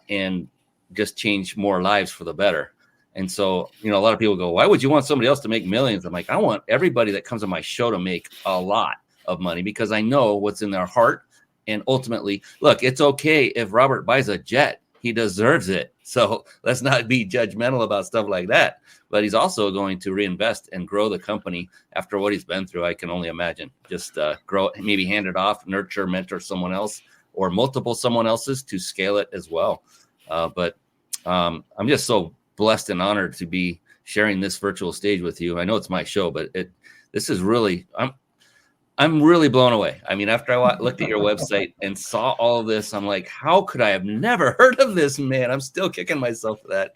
and just change more lives for the better. And so, a lot of people go, why would you want somebody else to make millions? I'm like, I want everybody that comes on my show to make a lot of money, because I know what's in their heart. And ultimately, look, it's okay if Robert buys a jet. He deserves it. So let's not be judgmental about stuff like that. But he's also going to reinvest and grow the company after what he's been through. I can only imagine. Just grow, maybe hand it off, nurture, mentor someone else, or multiple someone else's to scale it as well. But I'm just so blessed and honored to be sharing this virtual stage with you. I know it's my show, but this is really, I'm really blown away. I mean, after I looked at your website and saw all of this, I'm like, how could I have never heard of this, man? I'm still kicking myself for that.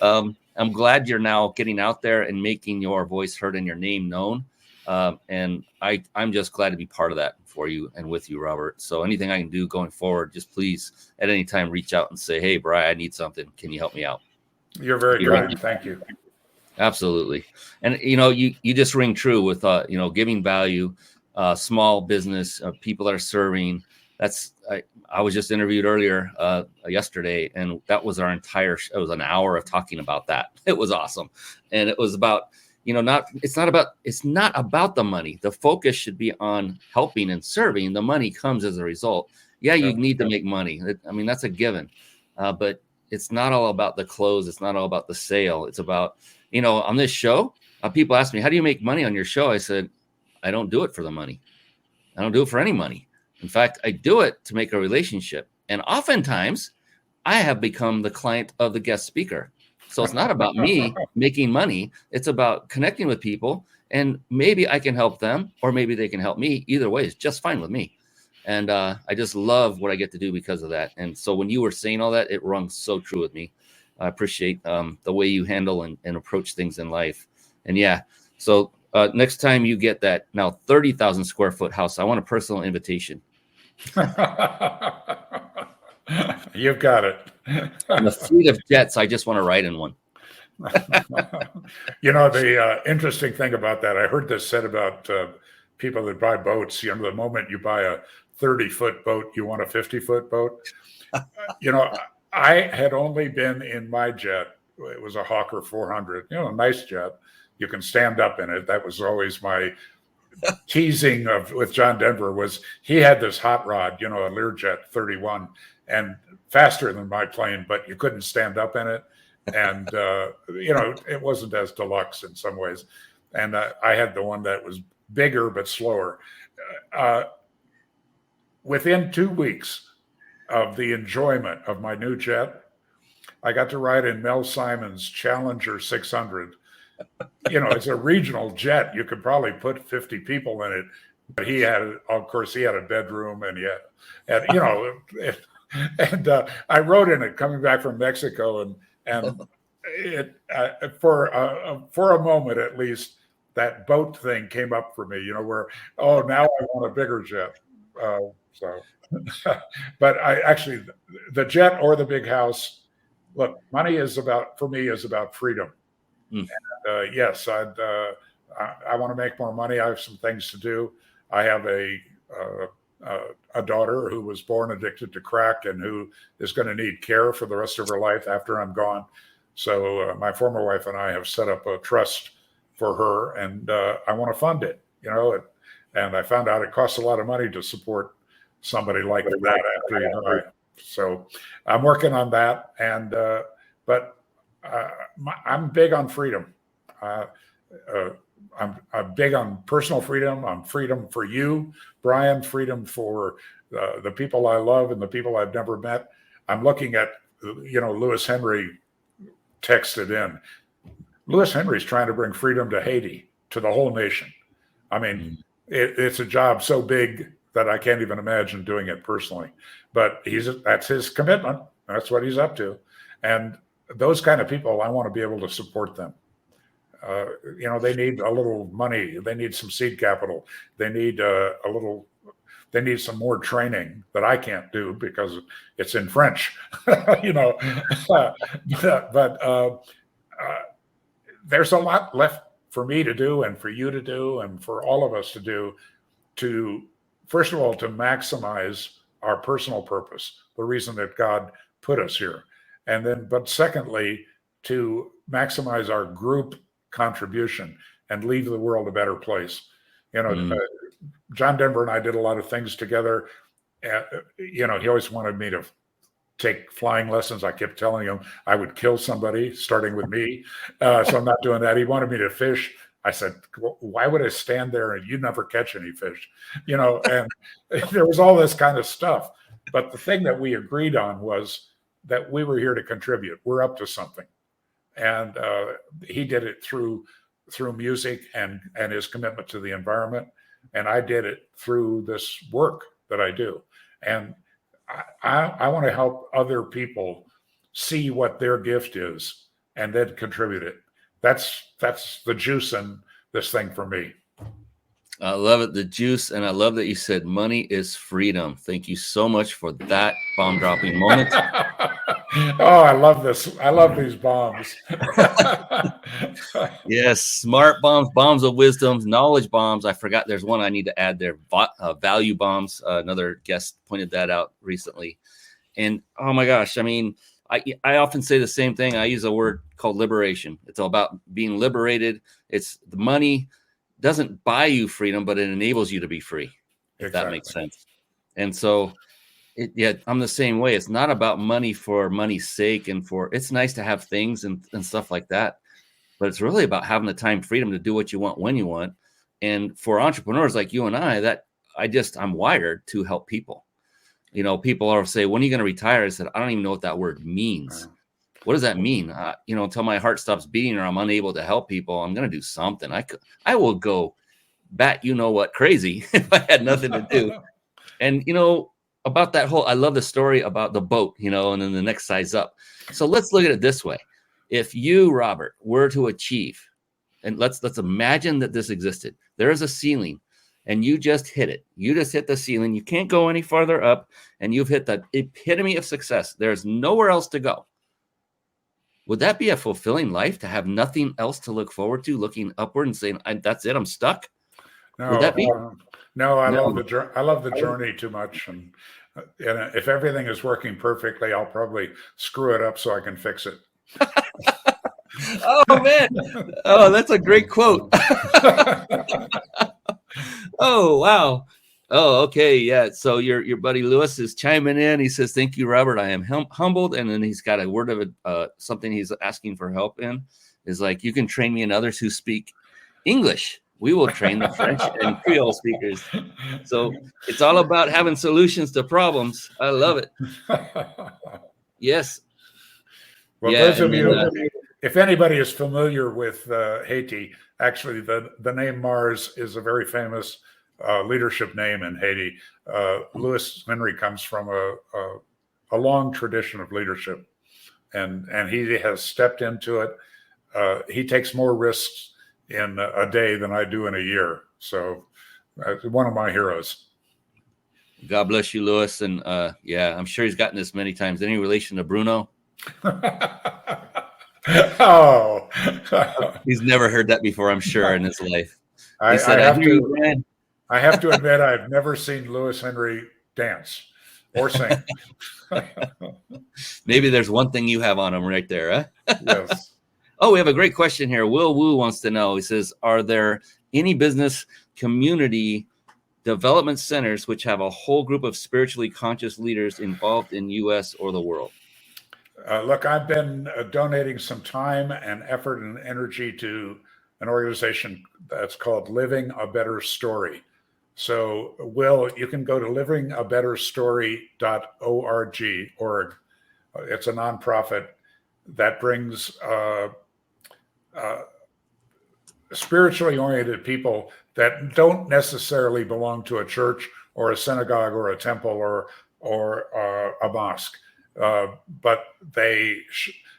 I'm glad you're now getting out there and making your voice heard and your name known. And I'm just glad to be part of that for you and with you, Robert. So anything I can do going forward, just please at any time reach out and say, hey, Brian, I need something. Can you help me out? You're very kind. Thank you. Absolutely. And, you just ring true with, giving value, small business, people that are serving. I was just interviewed earlier yesterday, and that was our entire it was an hour of talking about that. It was awesome. And it was about, it's not about the money. The focus should be on helping and serving. The money comes as a result. Yeah, you need to make money. I mean, that's a given. But it's not all about the close. It's not all about the sale. It's about, on this show, people ask me, how do you make money on your show? I said, I don't do it for the money. I don't do it for any money. In fact, I do it to make a relationship. And oftentimes I have become the client of the guest speaker. So it's not about me making money. It's about connecting with people, and maybe I can help them, or maybe they can help me. Either way is just fine with me. And I just love what I get to do because of that. And so when you were saying all that, it rung so true with me. I appreciate the way you handle and approach things in life. And yeah, so next time you get that now 30,000 square foot house, I want a personal invitation. You've got it. And a fleet of jets, I just want to ride in one. The interesting thing about that, I heard this said about people that buy boats. The moment you buy a 30-foot boat, you want a 50-foot boat. I had only been in my jet. It was a Hawker 400, a nice jet. You can stand up in it. That was always my teasing with John Denver, was he had this hot rod, a Learjet 31, and faster than my plane, but you couldn't stand up in it. And, it wasn't as deluxe in some ways. And I had the one that was bigger but slower. Within 2 weeks of the enjoyment of my new jet, I got to ride in Mel Simon's Challenger 600. It's a regional jet. You could probably put 50 people in it, but he had a bedroom, and I rode in it coming back from Mexico, and it for a moment at least, that boat thing came up for me. Where now I want a bigger jet. But I actually, the jet or the big house. Look, money is about freedom. And, yes, I want to make more money. I have some things to do. I have a daughter who was born addicted to crack and who is going to need care for the rest of her life after I'm gone. So my former wife and I have set up a trust for her, and I want to fund it, and I found out it costs a lot of money to support somebody like that after you die. So I'm working on that, and but I'm big on freedom. I'm big on personal freedom. I'm freedom for you, Brian, freedom for the people I love and the people I've never met. I'm looking at, Lewis Henry texted in. Lewis Henry's trying to bring freedom to Haiti, to the whole nation. I mean, it's a job so big that I can't even imagine doing it personally. But that's his commitment. That's what he's up to. And those kind of people, I want to be able to support them. They need a little money. They need some seed capital. They need they need some more training that I can't do because it's in French, but there's a lot left for me to do and for you to do and for all of us to do to, first of all, to maximize our personal purpose, the reason that God put us here. And then, but secondly, to maximize our group contribution and leave the world a better place. John Denver and I did a lot of things together. He always wanted me to take flying lessons. I kept telling him I would kill somebody, starting with me. So I'm not doing that. He wanted me to fish. I said, why would I stand there and you never catch any fish? And there was all this kind of stuff. But the thing that we agreed on was that we were here to contribute. We're up to something. And he did it through music and his commitment to the environment. And I did it through this work that I do. And I want to help other people see what their gift is and then contribute it. That's the juice in this thing for me. I love it, the juice, and I love that you said money is freedom. Thank you so much for that bomb dropping moment. Oh, I love this. I love these bombs. Yes, smart bombs, bombs of wisdom, knowledge bombs. I forgot there's one I need to add there. Value bombs. Another guest pointed that out recently. And oh my gosh, I mean, I often say the same thing. I use a word called liberation. It's all about being liberated. It's the money doesn't buy you freedom, but it enables you to be free, if that makes sense. And so I'm the same way. It's not about money for money's sake and it's nice to have things and stuff like that, but it's really about having the time freedom to do what you want when you want. And for entrepreneurs like you and I, I'm wired to help people. People are say, when are you going to retire? I said, I don't even know what that word means. What does that mean? Until my heart stops beating or I'm unable to help people, I'm going to do something. I will go bat, crazy if I had nothing to do. And, about that I love the story about the boat, and then the next size up. So let's look at it this way. If you, Robert, were to achieve, and let's imagine that this existed. There is a ceiling and you just hit it. You just hit the ceiling. You can't go any farther up and you've hit the epitome of success. There's nowhere else to go. Would that be a fulfilling life to have nothing else to look forward to, looking upward and saying, that's it, I'm stuck? No, would that be? No, I love the journey too much. And if everything is working perfectly, I'll probably screw it up so I can fix it. Oh, man. Oh, that's a great quote. Oh, wow. Oh, okay. Yeah. So your buddy Lewis is chiming in. He says, thank you, Robert. I am humbled. And then he's got a word of something he's asking for help in is like, you can train me and others who speak English. We will train the French and Creole speakers. So it's all about having solutions to problems. I love it. Yes. Well, those of you, if anybody is familiar with Haiti, actually the name Mars is a very famous leadership name in Haiti. Lewis Henry comes from a long tradition of leadership, and he has stepped into it. He takes more risks in a day than I do in a year. So one of my heroes. God bless you, Lewis. And I'm sure he's gotten this many times. Any relation to Bruno? Oh, he's never heard that before, I'm sure, in his life. I have to admit, I've never seen Lewis Henry dance. or sing. Maybe there's one thing you have on them right there, huh? Yes. Oh, we have a great question here. Will Wu wants to know. He says, are there any business community development centers which have a whole group of spiritually conscious leaders involved in U.S. or the world? Look, I've been donating some time and effort and energy to an organization that's called Living a Better Story. So, Will, you can go to livingabetterstory.org. It's a nonprofit that brings spiritually oriented people that don't necessarily belong to a church or a synagogue or a temple or a mosque, but they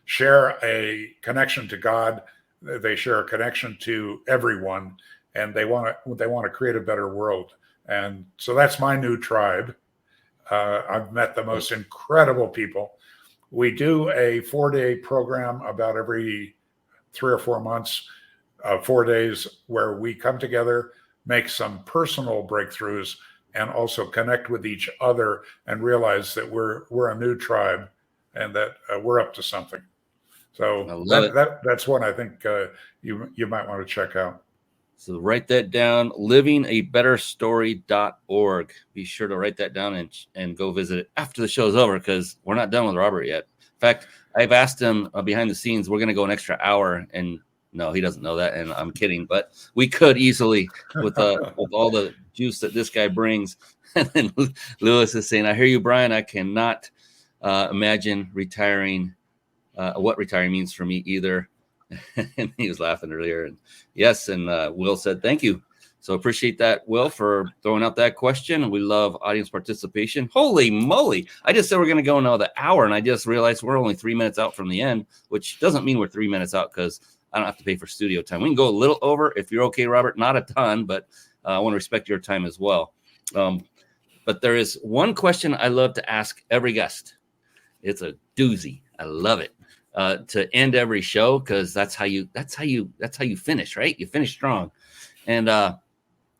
share a connection to God. They share a connection to everyone, and they want to create a better world. And so that's my new tribe. I've met the most incredible people. We do a 4-day program about every 3 or 4 months, 4 days, where we come together, make some personal breakthroughs, and also connect with each other and realize that we're a new tribe and that we're up to something. So that's one I think you might want to check out. So write that down, livingabetterstory.org. Be sure to write that down and go visit it after the show's over, because we're not done with Robert yet. In fact, I've asked him behind the scenes, we're going to go an extra hour, and no, he doesn't know that, and I'm kidding, but we could easily with all the juice that this guy brings. And then Lewis is saying, I hear you, Brian. I cannot imagine retiring, what retiring means for me either. And he was laughing earlier. And yes, and Will said, thank you. So appreciate that, Will, for throwing out that question. We love audience participation. Holy moly. I just said we're going to go another hour, and I just realized we're only 3 minutes out from the end, which doesn't mean we're 3 minutes out because I don't have to pay for studio time. We can go a little over if you're okay, Robert. Not a ton, but I want to respect your time as well. But there is one question I love to ask every guest. It's a doozy. I love it. To end every show, because that's how you finish, right? You finish strong. And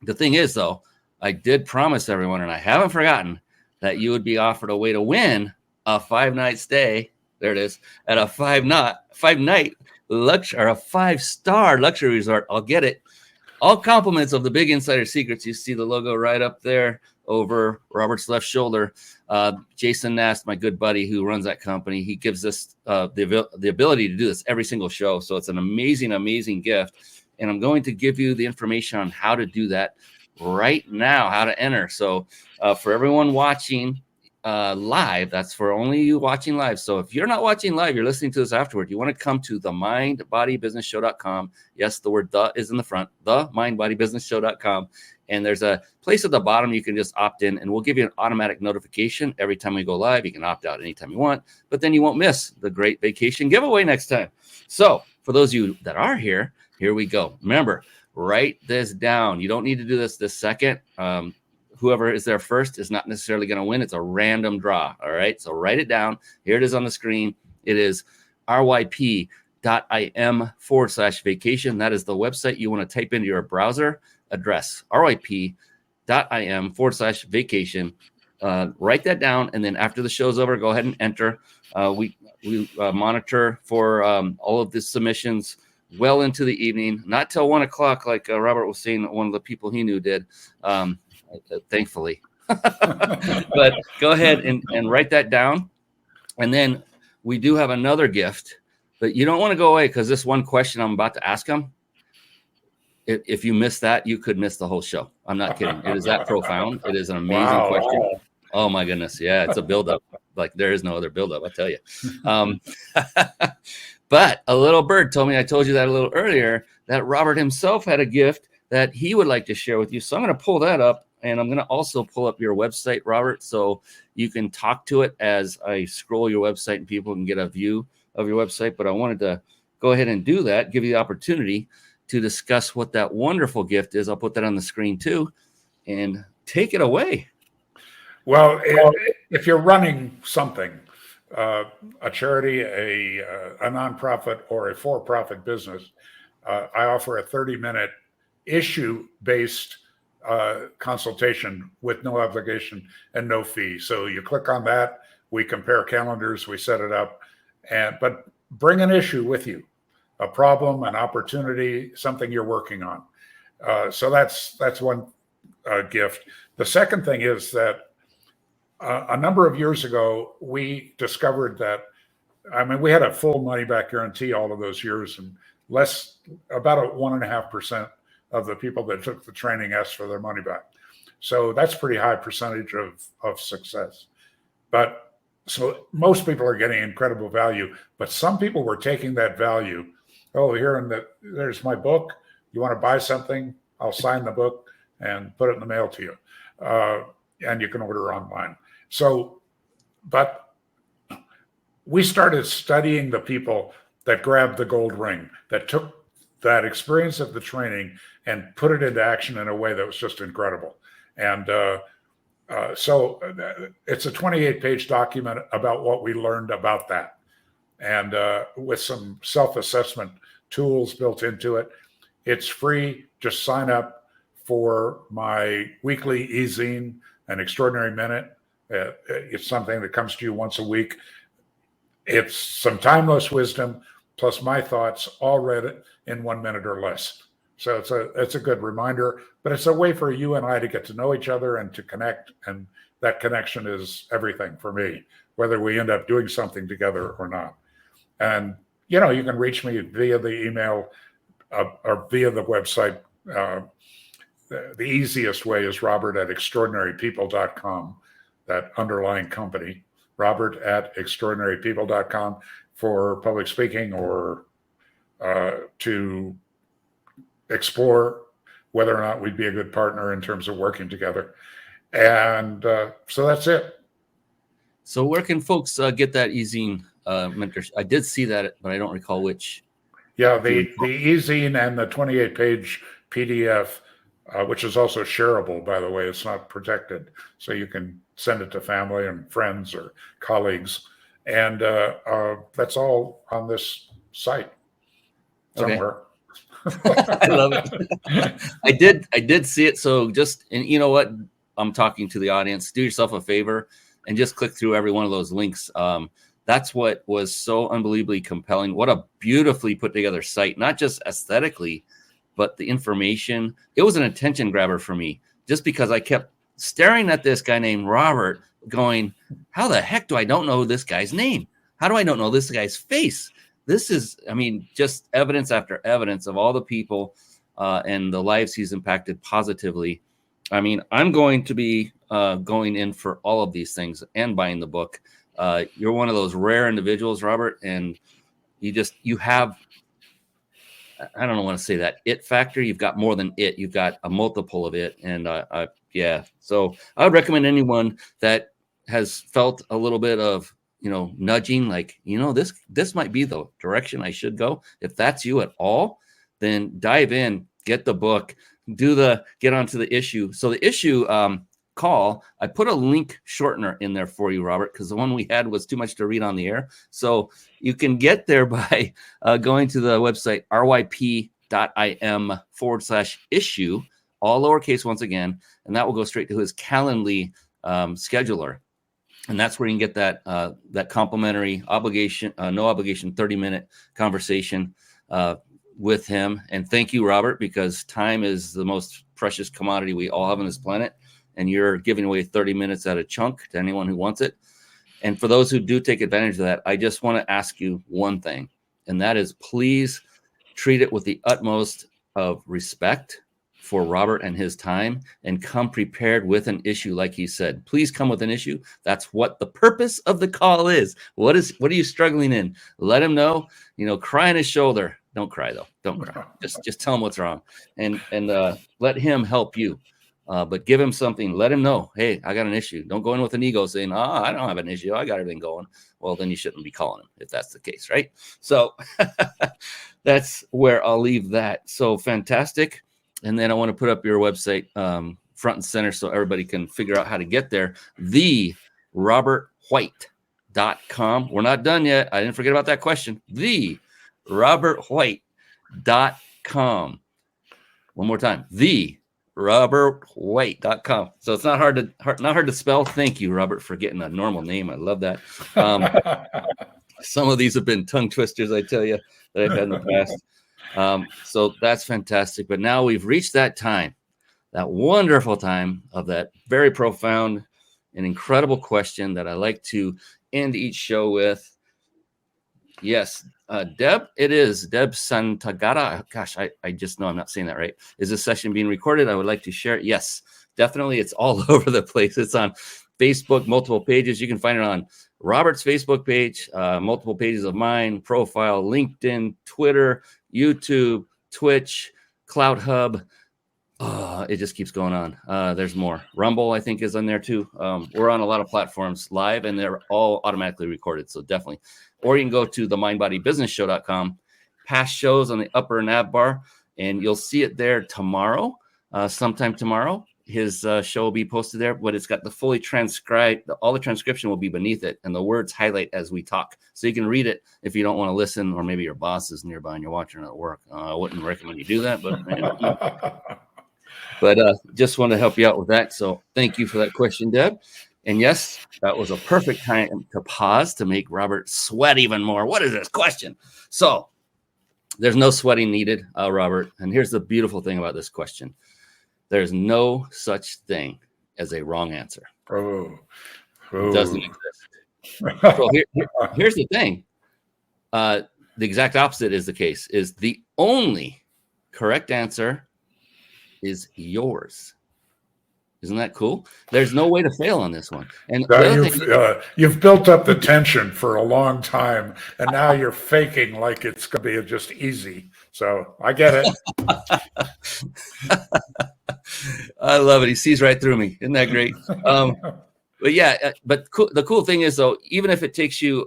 the thing is, though, I did promise everyone, and I haven't forgotten, that you would be offered a way to win a 5-night stay. There it is, at a 5-night luxury, or a 5-star luxury resort. I'll get it. All compliments of the Big Insider Secrets. You see the logo right up there over Robert's left shoulder. Jason Nast, my good buddy who runs that company, he gives us the ability to do this every single show. So it's an amazing, amazing gift. And I'm going to give you the information on how to do that right now, how to enter. So for everyone watching live, that's for only you watching live. So if you're not watching live, you're listening to this afterward, you want to come to themindbodybusinessshow.com. Yes, the word "the" is in the front, themindbodybusinessshow.com. And there's a place at the bottom you can just opt in, and we'll give you an automatic notification every time we go live. You can opt out anytime you want, but then you won't miss the great vacation giveaway next time. So for those of you that are here, here we go. Remember, write this down. You don't need to do this second. Whoever is there first is not necessarily going to win. It's a random draw. All right. So write it down. Here it is on the screen. It is ryp.im/vacation. That is the website you want to type into your browser address, ryp.im/vacation. Write that down. And then after the show's over, go ahead and enter. We monitor for all of the submissions well into the evening, not till 1 o'clock, like Robert was saying, one of the people he knew did. Thankfully. But go ahead and write that down. And then we do have another gift, but you don't want to go away, because this one question I'm about to ask him, if you miss that, you could miss the whole show. I'm not kidding. It is that profound. It is an amazing question. Oh my goodness. Yeah, it's a buildup. Like there is no other buildup, I tell you. But a little bird told me, I told you that a little earlier, that Robert himself had a gift that he would like to share with you. So I'm going to pull that up, and I'm going to also pull up your website, Robert, so you can talk to it as I scroll your website and people can get a view of your website. But I wanted to go ahead and do that, give you the opportunity to discuss what that wonderful gift is. I'll put that on the screen too, and take it away. Well, if you're running something, a charity, a nonprofit, or a for-profit business, I offer a 30-minute issue-based consultation with no obligation and no fee. So you click on that, we compare calendars, we set it up, but bring an issue with you, a problem, an opportunity, something you're working on. So that's one gift. The second thing is that a number of years ago, we discovered that, we had a full money back guarantee all of those years, and about 1.5% of the people that took the training asked for their money back. So that's a pretty high percentage of success. But so most people are getting incredible value, but some people were taking that value. Oh, there's my book. You want to buy something? I'll sign the book and put it in the mail to you. And you can order online. So, but we started studying the people that grabbed the gold ring, that took that experience of the training and put it into action in a way that was just incredible. And so it's a 28-page document about what we learned about that, and with some self-assessment tools built into it. It's free. Just sign up for my weekly e-zine, An Extraordinary Minute. It's something that comes to you once a week. It's some timeless wisdom plus my thoughts, all read in 1 minute or less. So it's a good reminder, but it's a way for you and I to get to know each other and to connect. And that connection is everything for me, whether we end up doing something together or not. And, you can reach me via the email or via the website. The easiest way is robert@extraordinarypeople.com, that underlying company, robert@extraordinarypeople.com, for public speaking or to explore whether or not we'd be a good partner in terms of working together. And so that's it. So where can folks get that e-zine mentorship? I did see that, but I don't recall which. Yeah, the e-zine and the 28-page PDF, which is also shareable, by the way. It's not protected, so you can send it to family and friends or colleagues. And that's all on this site somewhere. Okay. I love it. I did see it. So and you know what? I'm talking to the audience. Do yourself a favor and just click through every one of those links. That's what was so unbelievably compelling. What a beautifully put together site, not just aesthetically, but the information. It was an attention grabber for me, just because I kept staring at this guy named Robert going, how the heck do I don't know this guy's name? How do I don't know this guy's face? This is, just evidence after evidence of all the people and the lives he's impacted positively. I'm going to be going in for all of these things and buying the book. You're one of those rare individuals, Robert, and you have, I don't want to say that it factor. You've got more than it. You've got a multiple of it. And yeah, so I would recommend anyone that has felt a little bit of, nudging, like, this might be the direction I should go. If that's you at all, then dive in, get the book, get onto the issue. So the issue call, I put a link shortener in there for you, Robert, because the one we had was too much to read on the air. So you can get there by going to the website ryp.im/issue, all lowercase once again, and that will go straight to his Calendly scheduler. And that's where you can get that complimentary no obligation 30-minute conversation with him. And thank you, Robert, because time is the most precious commodity we all have on this planet. And you're giving away 30 minutes at a chunk to anyone who wants it. And for those who do take advantage of that, I just want to ask you one thing, and that is, please treat it with the utmost of respect for Robert and his time, and come prepared with an issue. Like he said, please come with an issue. That's what the purpose of the call is. What are you struggling in? Let him know, cry on his shoulder. Don't cry though. Don't cry. Just tell him what's wrong, and let him help you. But give him something. Let him know, hey, I got an issue. Don't go in with an ego saying, I don't have an issue. I got everything going. Well, then you shouldn't be calling him if that's the case, right? So that's where I'll leave that. So fantastic. And then I want to put up your website front and center so everybody can figure out how to get there. TheRobertWhite.com. We're not done yet. I didn't forget about that question. TheRobertWhite.com. One more time. robertwhite.com. So it's not hard to spell. Thank you, Robert, for getting a normal name. I love that. Some of these have been tongue twisters, I tell you, that I've had in the past. So that's fantastic. But now we've reached that time, that wonderful time of that very profound and incredible question that I like to end each show with. Yes, Deb, it is Deb Santagata. Gosh, I just know I'm not saying that right. Is this session being recorded? I would like to share it. Yes, definitely. It's all over the place. It's on Facebook, multiple pages. You can find it on Robert's Facebook page, multiple pages of mine, profile, LinkedIn, Twitter, YouTube, Twitch, Cloud Hub. It just keeps going on. There's more. Rumble, I think, is on there too. We're on a lot of platforms live, and they're all automatically recorded. So definitely. Or you can go to themindbodybusinessshow.com, past shows on the upper nav bar, and you'll see it there tomorrow, sometime tomorrow. His show will be posted there, but it's got the fully transcribed, all the transcription will be beneath it, and the words highlight as we talk. So you can read it if you don't want to listen, or maybe your boss is nearby and you're watching it at work. I wouldn't recommend you do that, but just want to help you out with that. So thank you for that question, Deb. And yes, that was a perfect time to pause to make Robert sweat even more. What is this question? So there's no sweating needed, Robert. And here's the beautiful thing about this question. There's no such thing as a wrong answer. It doesn't exist. So here's the thing. The exact opposite is the case, is the only correct answer is yours. Isn't that cool? There's no way to fail on this one. And you've built up the tension for a long time, and now you're faking like it's going to be just easy. So I get it. I love it. He sees right through me. Isn't that great? But yeah, the cool thing is, though, even if it takes you,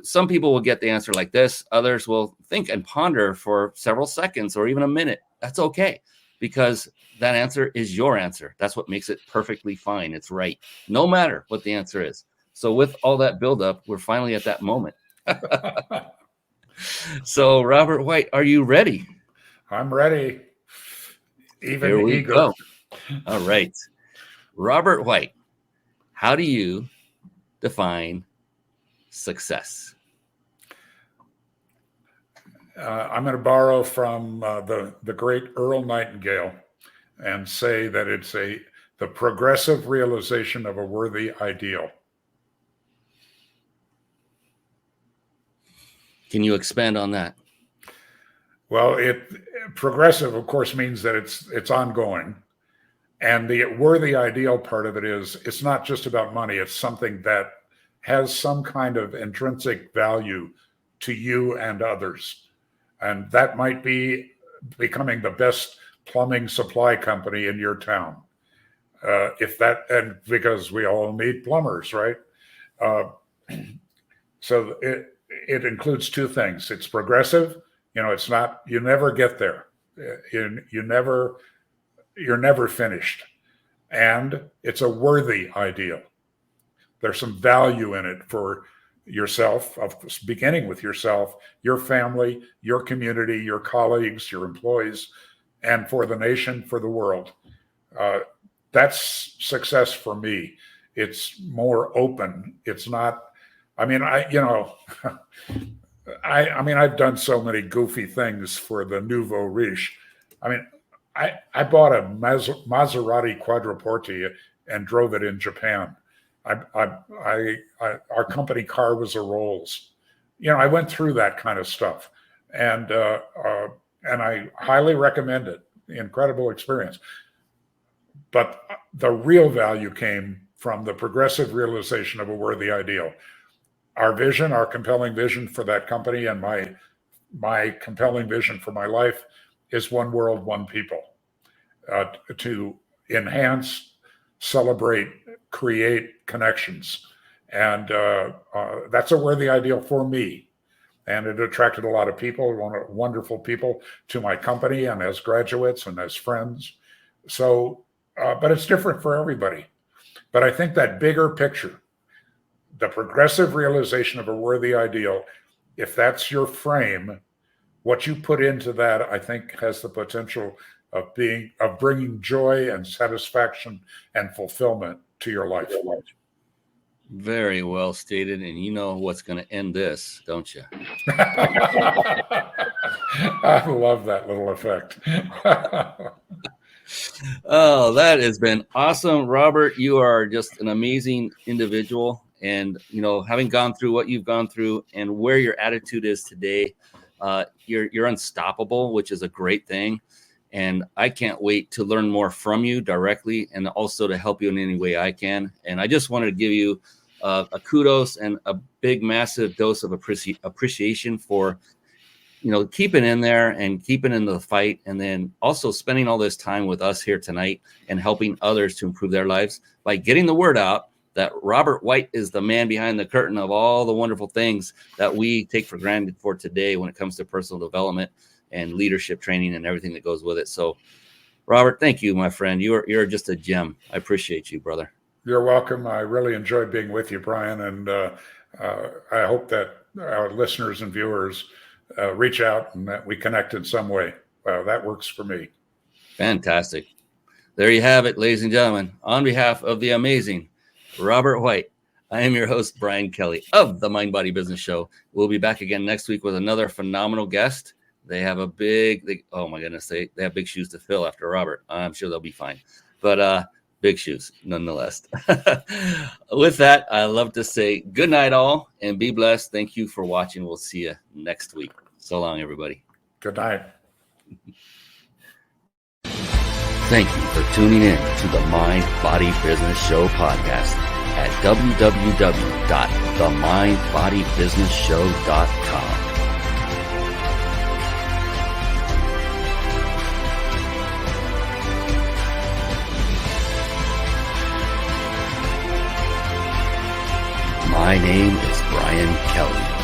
some people will get the answer like this. Others will think and ponder for several seconds or even a minute. That's okay, because that answer is your answer. That's what makes it perfectly fine. It's right, no matter what the answer is. So with all that buildup, we're finally at that moment. So, Robert White, are you ready? I'm ready. Even Here we eager. go. All right. Robert White, how do you define success? I'm going to borrow from the great Earl Nightingale and say that it's the progressive realization of a worthy ideal. Can you expand on that? Well, progressive, of course, means that it's ongoing. And the worthy ideal part of it is it's not just about money. It's something that has some kind of intrinsic value to you and others. And that might be becoming the best plumbing supply company in your town. And because we all need plumbers, right? So it includes two things. It's progressive. It's not, you never get there. You're never finished. And it's a worthy ideal. There's some value in it for yourself, beginning with yourself, your family, your community, your colleagues, your employees, and for the nation, for the world. That's success for me. It's more open. It's not, I've done so many goofy things for the nouveau riche. I bought a Maserati Quadriporte and drove it in Japan. Our company car was a Rolls. I went through that kind of stuff, and I highly recommend it. Incredible experience. But the real value came from the progressive realization of a worthy ideal. Our vision, our compelling vision for that company, and my compelling vision for my life is one world, one people, to enhance, celebrate, create connections. And that's a worthy ideal for me. And it attracted a lot of people, wonderful people, to my company and as graduates and as friends. So, but it's different for everybody. But I think that bigger picture, the progressive realization of a worthy ideal, if that's your frame, what you put into that, I think, has the potential of bringing joy and satisfaction and fulfillment to your life. Very well stated. And you know what's going to end this, don't you? I love that little effect. Oh, that has been awesome. Robert, you are just an amazing individual. And, you know, having gone through what you've gone through and where your attitude is today, you're unstoppable, which is a great thing. And I can't wait to learn more from you directly and also to help you in any way I can. And I just wanted to give you a kudos and a big, massive dose of appreciation for, you know, keeping in there and keeping in the fight, and then also spending all this time with us here tonight and helping others to improve their lives by getting the word out that Robert White is the man behind the curtain of all the wonderful things that we take for granted for today when it comes to personal development and leadership training and everything that goes with it. So, Robert, thank you, my friend. You're just a gem. I appreciate you, brother. You're welcome. I really enjoyed being with you, Brian, and I hope that our listeners and viewers reach out and that we connect in some way. That works for me. Fantastic. There you have it, ladies and gentlemen. On behalf of the amazing Robert White, I am your host, Brian Kelly of the Mind Body Business Show. We'll be back again next week with another phenomenal guest. They have oh my goodness, they have big shoes to fill after Robert. I'm sure they'll be fine, but big shoes nonetheless. With that, I love to say good night all and be blessed. Thank you for watching. We'll see you next week. So long, everybody. Good night. Thank you for tuning in to the Mind Body Business Show podcast at www.themindbodybusinessshow.com. My name is Brian Kelly.